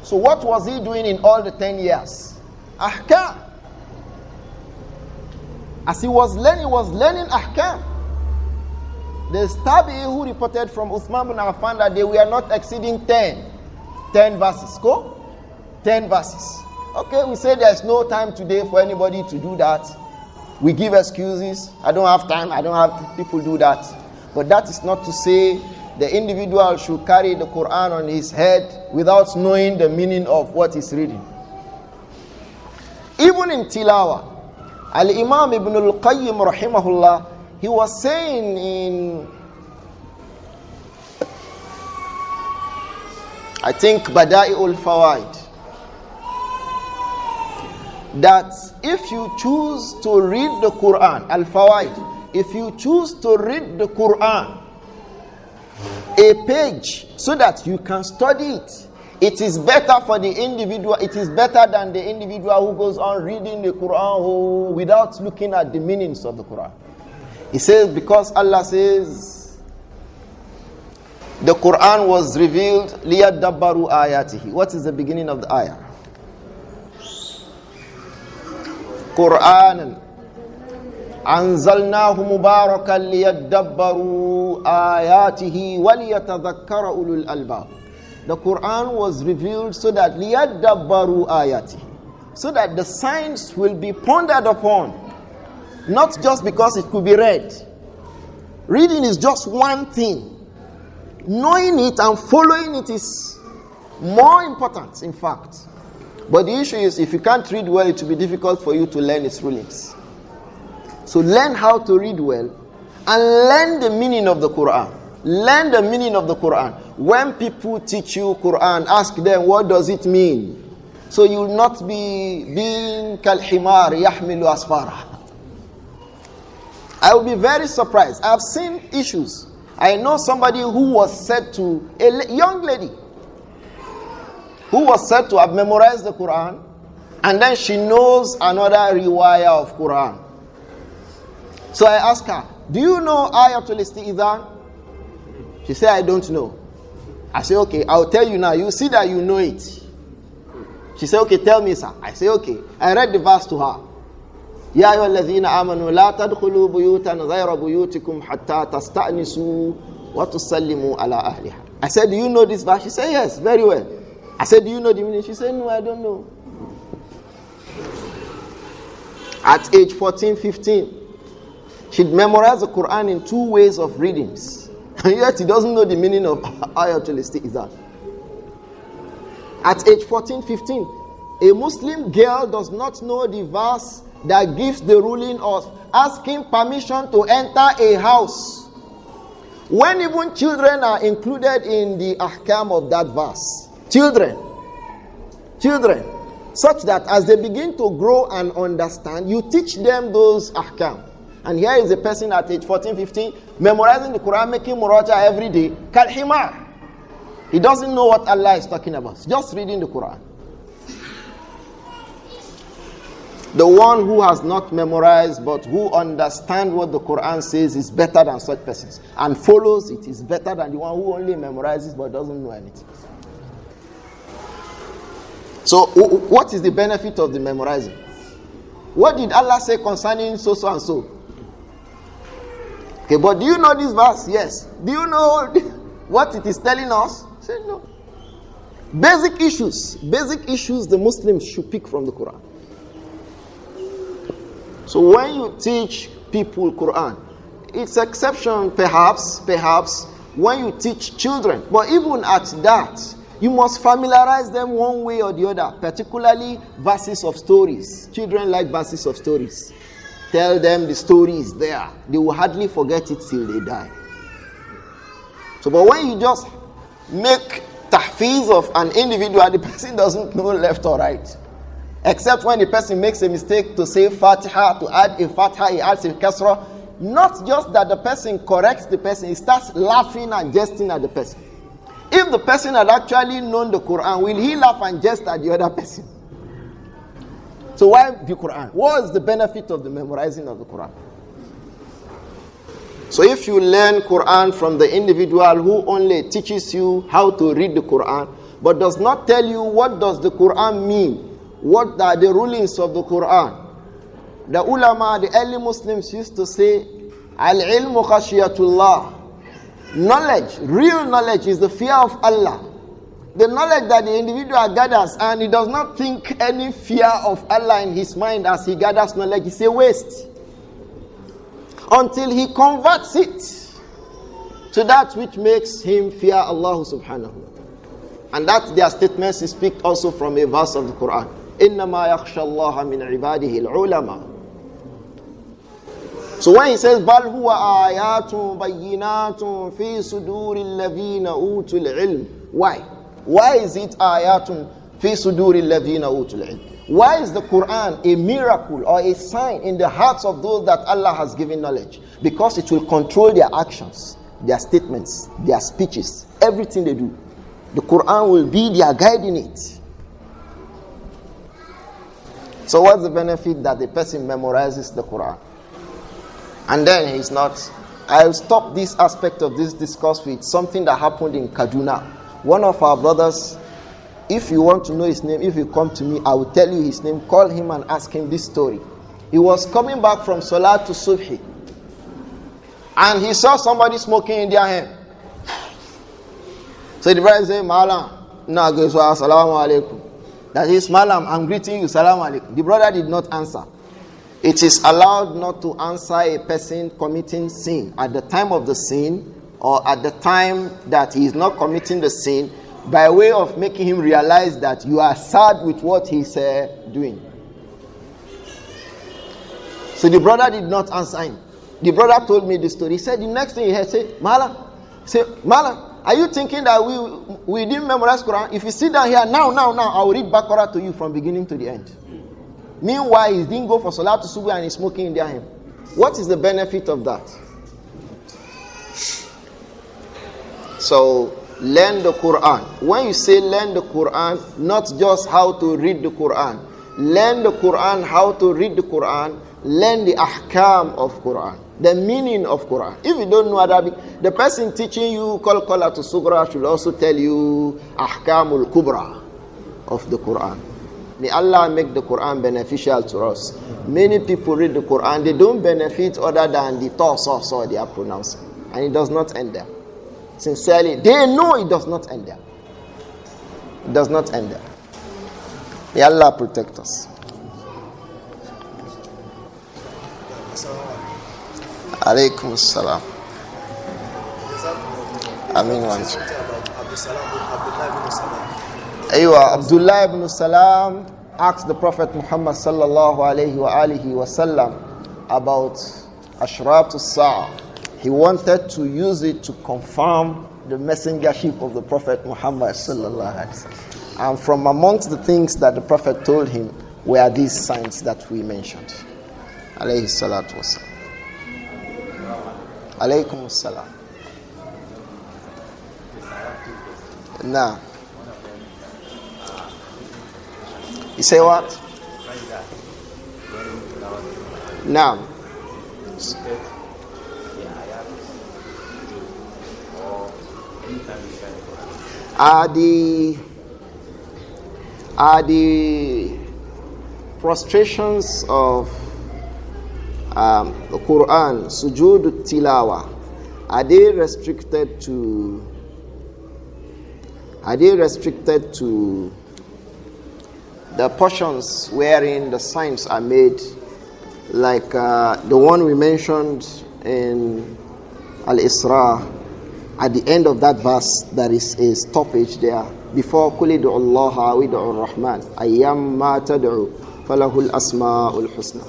So what was he doing in all the 10 years? Ahkam. As he was learning ahkam. There's Tabi'i who reported from Uthman bin Affan that they were not exceeding 10 verses. Go? 10 verses. Okay, we say there's no time today for anybody to do that. We give excuses. I don't have time. I don't have people do that. But that is not to say the individual should carry the Quran on his head without knowing the meaning of what he's reading. Even in Tilawa, Al-Imam Ibn Al-Qayyim rahimahullah, he was saying in, I think, Bada'i'ul Fawaid, that if you choose to read the Quran, Al-Fawaid, if you choose to read the Quran, a page, so that you can study it, it is better for the individual, it is better than the individual who goes on reading the Quran without looking at the meanings of the Quran. He says, because Allah says, the Quran was revealed, لِيَدَّبَّرُوا آيَاتِهِ. What is the beginning of the ayah? Quran أنزلناه مباركا ليدبروا آياته وليتذكر أولو الألباب. The Quran was revealed so that ليدبروا آياته, so that the signs will be pondered upon, not just because it could be read. Reading is just one thing. Knowing it and following it is more important, in fact. But the issue is, if you can't read well, it will be difficult for you to learn its rulings. So learn how to read well and learn the meaning of the Quran. Learn the meaning of the Quran. When people teach you Quran, ask them, what does it mean? So you will not be being kalhimar yahmilu asfara. I will be very surprised. I have seen issues. I know somebody who was said to, a young lady, who was said to have memorized the Quran, and then she knows another riwayah of Quran. So I asked her, do you know Ayatul Isti'idhan? She said, I don't know. I said, okay, I'll tell you now. You see that you know it. She said, okay, tell me, sir. I said, okay. I read the verse to her. يا أيها الذين آمنوا لا تدخلوا بيوتا غير بيوتكم حتى تستأنسوا وتسلموا على أهلها. I said, do you know this verse? She said, yes, very well. I said, do you know the meaning? She said, no, I don't know. At age 14, 15, she'd memorized the Quran in 2 ways of readings. And yet he doesn't know the meaning of Ayatul Isti'idhan. At age 14, 15, a Muslim girl does not know the verse that gives the ruling of asking permission to enter a house. When even children are included in the ahkam of that verse. Children. Such that as they begin to grow and understand, you teach them those ahkam. And here is a person at age 14, 15, memorizing the Quran, making muraja every day. Kalhimar. He doesn't know what Allah is talking about. Just reading the Quran. The one who has not memorized but who understands what the Quran says is better than such persons. And follows it is better than the one who only memorizes but doesn't know anything. So what is the benefit of the memorizing? What did Allah say concerning so and so? Okay, but do you know this verse? Yes. Do you know what it is telling us? Say no. Basic issues the Muslims should pick from the Quran. So when you teach people Quran, it's exception perhaps when you teach children. But even at that, you must familiarize them one way or the other, particularly verses of stories. Children like verses of stories. Tell them the story is there. They will hardly forget it till they die. So, but when you just make tahfiz of an individual, the person doesn't know left or right. Except when the person makes a mistake to say Fatiha, to add a Fatiha, he adds a Kasra. Not just that the person corrects the person, he starts laughing and jesting at the person. If the person had actually known the Quran, will he laugh and jest at the other person? So why the Quran? What is the benefit of the memorizing of the Quran? So if you learn Quran from the individual who only teaches you how to read the Quran, but does not tell you what does the Quran mean, what are the rulings of the Quran? The ulama, the early Muslims used to say, Al-ilmu khashiyatullah. Knowledge, real knowledge is the fear of Allah. The knowledge that the individual gathers and he does not think any fear of Allah in his mind as he gathers knowledge is a waste. Until he converts it to that which makes him fear Allah subhanahu wa ta'ala. And that their statements is picked also from a verse of the Quran. إِنَّمَا يَخْشَى اللَّهَ مِنْ عِبَادِهِ الْعُلَمَاءِ. So when he says بَلْ هُوَ آيَاتٌ بَيِّنَاتٌ فِي صُدُورِ الَّذِينَ أُوتُوا الْعِلْمِ. Why is it آيَاتٌ فِي صُدُورِ الَّذِينَ أُوتُوا الْعِلْمِ? Why is the Quran a miracle or a sign in the hearts of those that Allah has given knowledge? Because it will control their actions, their statements, their speeches, everything they do. The Quran will be their guide in it. So what's the benefit that the person memorizes the Quran? And then he's not. I'll stop this aspect of this discourse with something that happened in Kaduna. One of our brothers, if you want to know his name, if you come to me, I will tell you his name. Call him and ask him this story. He was coming back from Salat to Subhi, and he saw somebody smoking in their hand. So the brother said, Malam, Assalamu alaikum. That is, Malam, I'm greeting you, Salaam alaikum. The brother did not answer. It is allowed not to answer a person committing sin at the time of the sin or at the time that he is not committing the sin, by way of making him realize that you are sad with what he's doing. So the brother did not answer him. The brother told me the story. He said the next thing he had said, Malam, are you thinking that we didn't memorize Quran? If you sit down here now, I will read Baqarah to you from beginning to the end. Meanwhile, he didn't go for Salat to Subhi and he's smoking in their hand. What is the benefit of that? So, learn the Quran. When you say learn the Quran, not just how to read the Quran. Learn the Quran, how to read the Quran. Learn the ahkam of Quran, the meaning of Quran. If you don't know Arabic, the person teaching you Qalqala to Sugra should also tell you ahkamul kubra of the Quran. May Allah make the Quran beneficial to us. Many people read the Quran, they don't benefit other than the so they are pronouncing. And it does not end there. Sincerely, they know it does not end there. It does not end there. May Allah protect us. Alaykum as-salam. Amin wa Aywa, AbdiLlāhi ibn Salam asked the Prophet Muhammad sallallahu alayhi wa alihi wa sallam about Ashraط as-Sa'ah. He wanted to use it to confirm the messengership of the Prophet Muhammad sallallahu alayhi wa sallam. And from amongst the things that the Prophet told him were these signs that we mentioned. Alayhi salatu wasalam. Alaykum as-salam. Nah. You say what? Now. Are the prostrations of the Quran, sujood tilawa, are they restricted to the portions wherein the signs are made, like the one we mentioned in Al-Isra? At the end of that verse, there is a stoppage there. Before قُلِ ادْعُوا اللَّهَ وَادْعُوا الرَّحْمَنَ أَيَّمَّا تَدْعُوا فَلَهُ الْأَسْمَاءُ الْحُسْنَى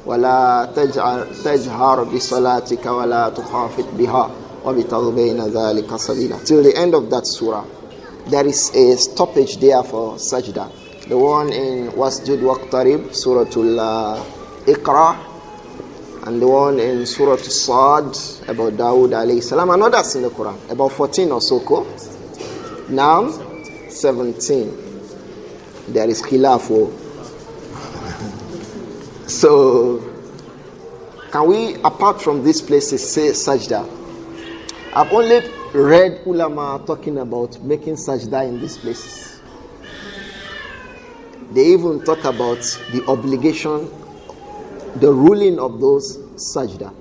وَلَا تَجْهَرْ بِصَلَاتِكَ وَلَا تُخَافِتْ بِهَا وَبِتَغْ بَيْنَ ذَلِكَ سَبِيلًا. Till the end of that surah, there is a stoppage there for sajda. The one in Wasjud Waqtarib, Suratul Iqra, and the one in Surah Sad about Dawood alayhi salam, and others in the Quran, about 14 or so. Now 17. There is khilaf. So can we, apart from these places, say sajda? I've only read ulama talking about making sajda in these places. They even talk about the obligation, the ruling of those sajda.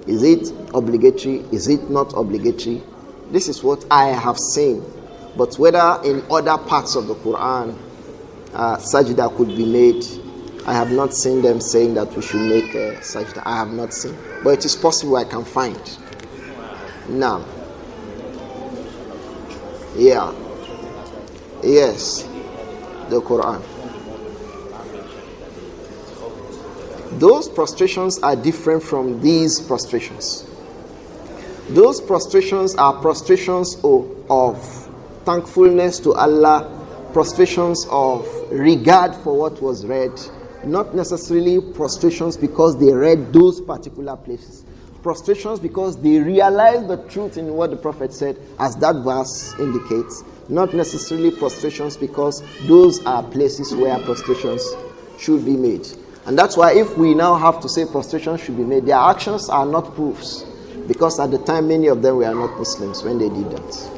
Is it obligatory? Is it not obligatory? This is what I have seen. But whether in other parts of the Quran sajda could be made, I have not seen them saying that we should make sajda. I have not seen. But it is possible I can find. Now. Yeah. Yes. The Quran. Those prostrations are different from these prostrations. Those prostrations are prostrations of thankfulness to Allah prostrations of regard for what was read, not necessarily prostrations because they read those particular places. Prostrations because they realize the truth in what the Prophet said, as that verse indicates. Not necessarily prostrations because those are places where prostrations should be made. And that's why if we now have to say prostrations should be made, their actions are not proofs. Because at the time many of them were not Muslims when they did that.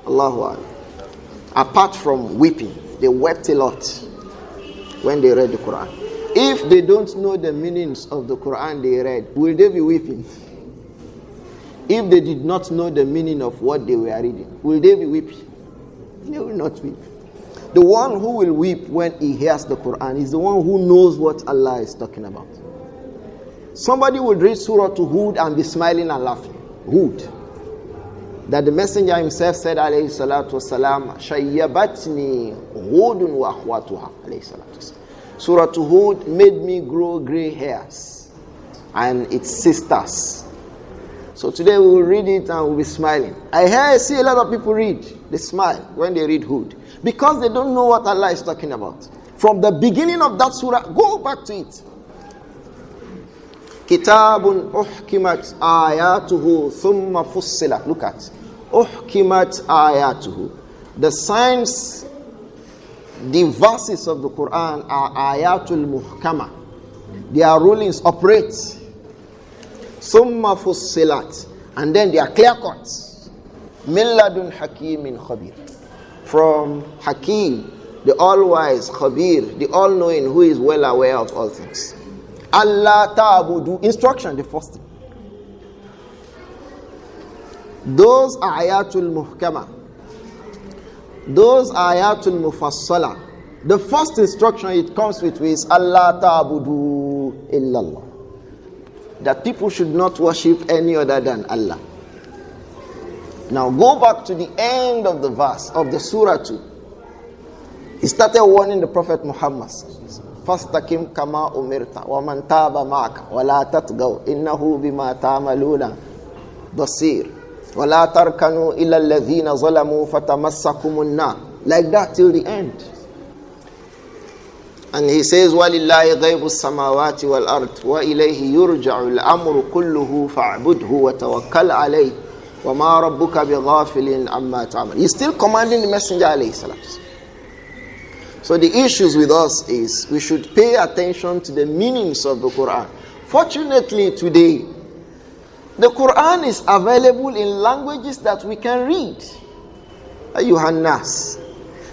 Allahu Akbar. Apart from weeping, they wept a lot when they read the Quran. If they don't know the meanings of the Quran they read, will they be weeping? If they did not know the meaning of what they were reading, will they be weeping? They will not weep. The one who will weep when he hears the Quran is the one who knows what Allah is talking about. Somebody would read Surah to Hud and be smiling and laughing. Hud. That the Messenger himself said, alayhi salatu wasalam, Shayyabatni Hudun wa akhwatuha, alayhi salatu wasalam. Surah to Hud made me grow gray hairs and its sisters. So today we will read it and we'll be smiling. I see a lot of people read. They smile when they read Hud. Because they don't know what Allah is talking about. From the beginning of that surah, go back to it. Kitabun uhkimat ayatuhu thumma fussilat. Look at uhkimat ayatuhu. The signs, the verses of the Quran are ayatul muhkama. Their rulings operate. Thumma fussilat. And then they are clear cut. Min ladun hakimin khabir. From Hakim, the all-wise, Khabir, the all-knowing, who is well aware of all things. Allah ta'budu, instruction, the first thing. Those are ayatul muhkama. Those are ayatul mufassala. The first instruction it comes with is Allah ta'budu illallah. That people should not worship any other than Allah. Now go back to the end of the verse of the surah 2. He started warning the Prophet Muhammad. فَاسْتَقِمْ كَمَا أُمِرْتَ وَمَنْ تَابَ مَعَكَ وَلَا تَطْغَوْا إِنَّهُ بِمَا تَعْمَلُونَ بَصِيرٌ وَلَا تَرْكَنُوا إِلَى الَّذِينَ ظَلَمُوا فَتَمَسَّكُمُ النَّارُ. Like that till the end. And he says, وَلِلَّهِ غَيْبُ السَّمَاوَاتِ وَالْأَرْضِ وَإِلَيْهِ يُرْجَعُ الْأَمْرُ كُلُّهُ فَاعْبُدْهُ وَتَوَكَّلْ عَلَيْهِ وَمَا رَبُّكَ بِغَافِلٍ عَمَّا تَعْمَلُ. He's still commanding the Messenger alayhi salam. So the issues with us is we should pay attention to the meanings of the Quran. Fortunately today, the Quran is available in languages that we can read. Ayyuhan nas.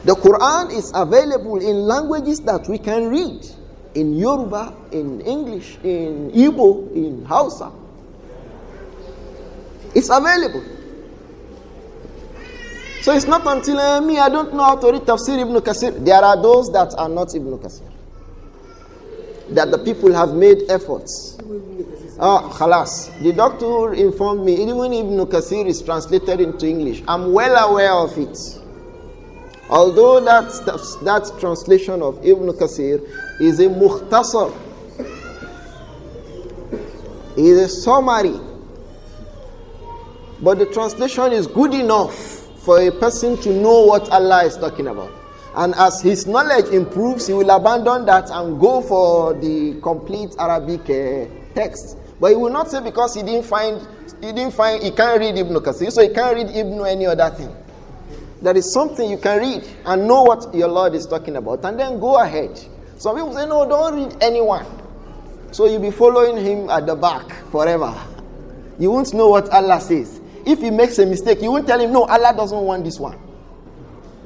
The Quran is available in languages that we can read. In Yoruba, in English, in Igbo, in Hausa. It's available. So it's not until me, I don't know how to read Tafsir ibn Kathir. There are those that are not Ibn Kathir. That the people have made efforts. Khalas. The doctor informed me, even Ibn Kathir is translated into English. I'm well aware of it. Although that translation of Ibn Kathir is a mukhtasar. It is a summary. But the translation is good enough for a person to know what Allah is talking about. And as his knowledge improves, he will abandon that and go for the complete Arabic text. But he will not say because he can't read Ibn Kathir, so he can't read Ibn any other thing. There is something you can read and know what your Lord is talking about, and then go ahead. Some people say, no, don't read anyone. So you'll be following him at the back forever. You won't know what Allah says. If he makes a mistake, you won't tell him, no, Allah doesn't want this one.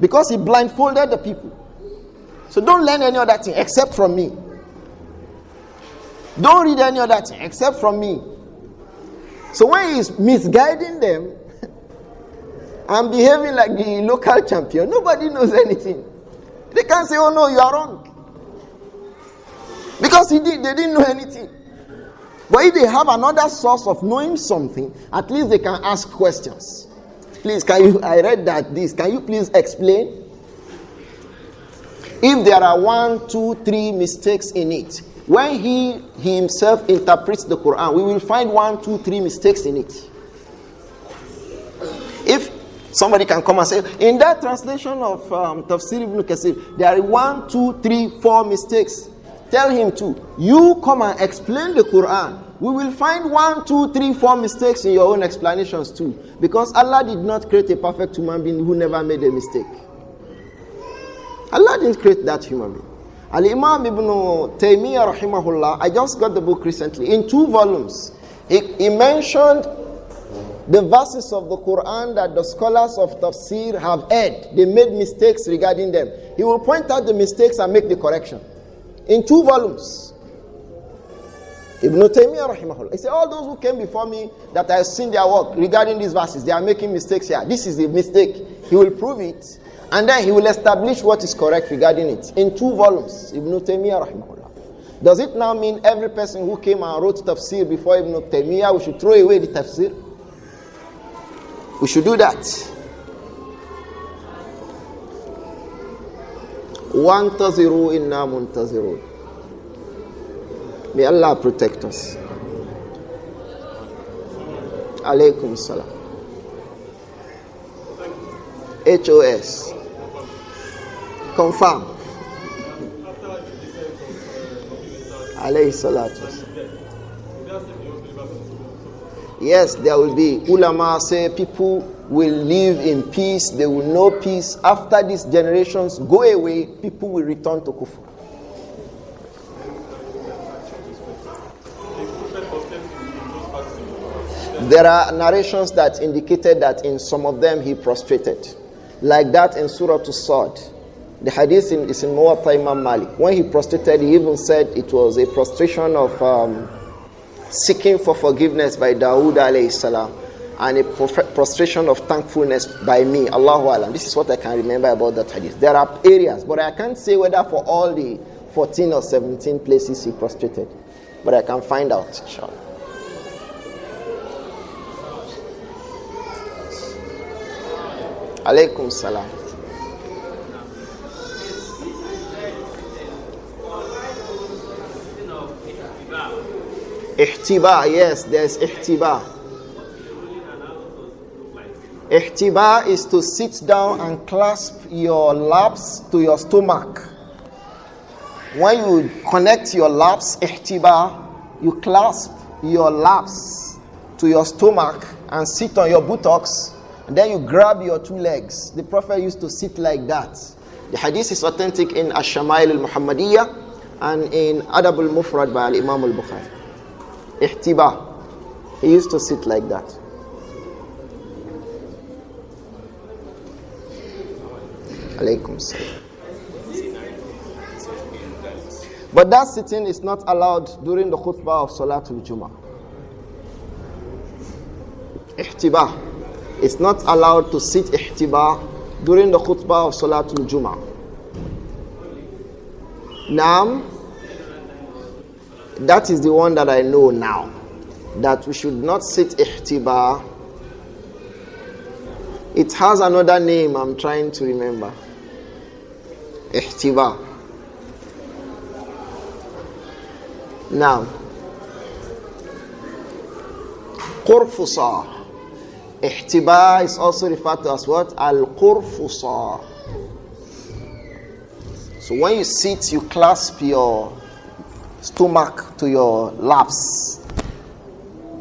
Because he blindfolded the people. So don't learn any other thing except from me. Don't read any other thing except from me. So when he's misguiding them and behaving like the local champion, nobody knows anything. They can't say, oh no, you are wrong. Because they didn't know anything. But if they have another source of knowing something, at least they can ask questions. Please, I read that this. Can you please explain? If there are 1, 2, 3 mistakes in it, when he himself interprets the Quran, we will find 1, 2, 3 mistakes in it. If Somebody can come and say, in that translation of Tafsir ibn Kathir, there are 1, 2, 3, 4 mistakes. Tell him to. You come and explain the Quran. We will find 1, 2, 3, 4 mistakes in your own explanations too. Because Allah did not create a perfect human being who never made a mistake. Allah didn't create that human being. Al-Imam ibn Taymiyyah rahimahullah, I just got the book recently, in 2 volumes. He mentioned the verses of the Quran that the scholars of tafsir have erred. They made mistakes regarding them. He will point out the mistakes and make the correction. In 2 volumes. Ibn Taymiyyah rahimahullah. He said, all those who came before me that I have seen their work regarding these verses, they are making mistakes here. This is the mistake. He will prove it. And then he will establish what is correct regarding it. In 2 volumes. Ibn Taymiyyah rahimahullah. Does it now mean every person who came and wrote tafsir before Ibn Taymiyyah, we should throw away the tafsir? We should do that. وَانْتَظِرُوا إِنَّا مُنْتَظِرُونَ. May Allah protect us. Alaykum salam. HOS. Confirm. Alayhi salatu. Yes, there will be. Ulama say people will live in peace. They will know peace. After these generations go away, people will return to kufr. There are narrations that indicated that in some of them he prostrated. Like that in Surah As-Sad. The hadith is in Muwatta Imam Malik. When he prostrated, he even said it was a prostration of seeking for forgiveness by Dawood alayhi salam, and a prostration of thankfulness by me. Allahu Alam. This is what I can remember about that hadith. There are areas, but I can't say whether for all the 14 or 17 places he prostrated. But I can find out, inshallah. Alaykum salam. Ihtiba, yes, there's ihtiba. Ihtiba is to sit down and clasp your laps to your stomach. When you connect your laps, ihtiba, you clasp your laps to your stomach and sit on your buttocks, and then you grab your 2 legs. The Prophet used to sit like that. The hadith is authentic in Ash-Shamā'il al-Muhammadiyya and in Adab al-Mufrad by Al-Imam al-Bukhari. Ihtiba. He used to sit like that. Alaykum salam. But that sitting is not allowed during the khutbah of Salatul Jummah. Ihtiba. It's not allowed to sit ihtiba during the khutbah of Salatul Jummah. Naam. That is the one that I know now. That we should not sit ihtiba. It has another name I'm trying to remember. Ihtiba. Now, Qurfusa. Ihtiba is also referred to as what? Al-Qurfusa. So when you sit, you clasp your stomach to your laps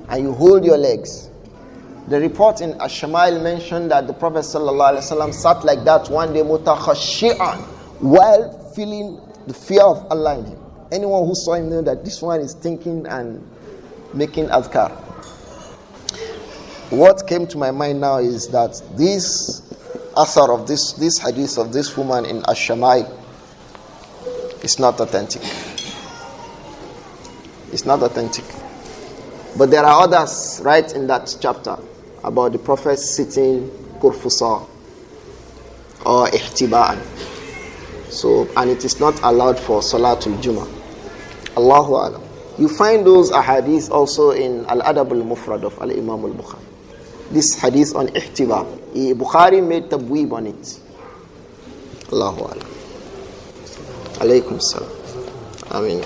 and you hold your legs. The report in Ash-Shamā'il mentioned that the Prophet ﷺ sat like that one day mutakhashi'an, while feeling the fear of Allah in him. Anyone who saw him knew that this one is thinking and making azkar. What came to my mind now is that this author of this hadith of this woman in Ash-Shamā'il is not authentic. It's not authentic. But there are others right in that chapter about the Prophet sitting kurfusa or ihtiba'an. So, and it is not allowed for Salatul Jummah. Allahu Alam. You find those ahadith also in Al-Adab al-Mufrad of Al-Imam al-Bukhari. This hadith on ihtiba. Bukhari made tabweeb on it. Allahu Alam. Alaykum salam. Ameen.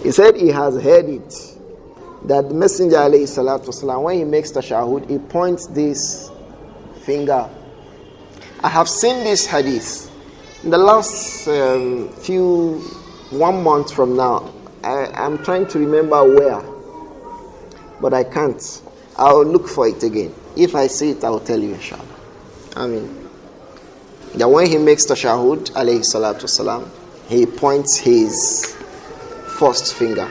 He said he has heard it. that the Messenger alayhi salatu wasalam, when he makes tashahud, he points this finger. I have seen this hadith in the last 1 month from now. I'm trying to remember where, but I can't. I'll look for it again. If I see it, I'll tell you, inshallah. I mean, that when he makes tashahud, alayhi salatu wasalam, he points his first finger.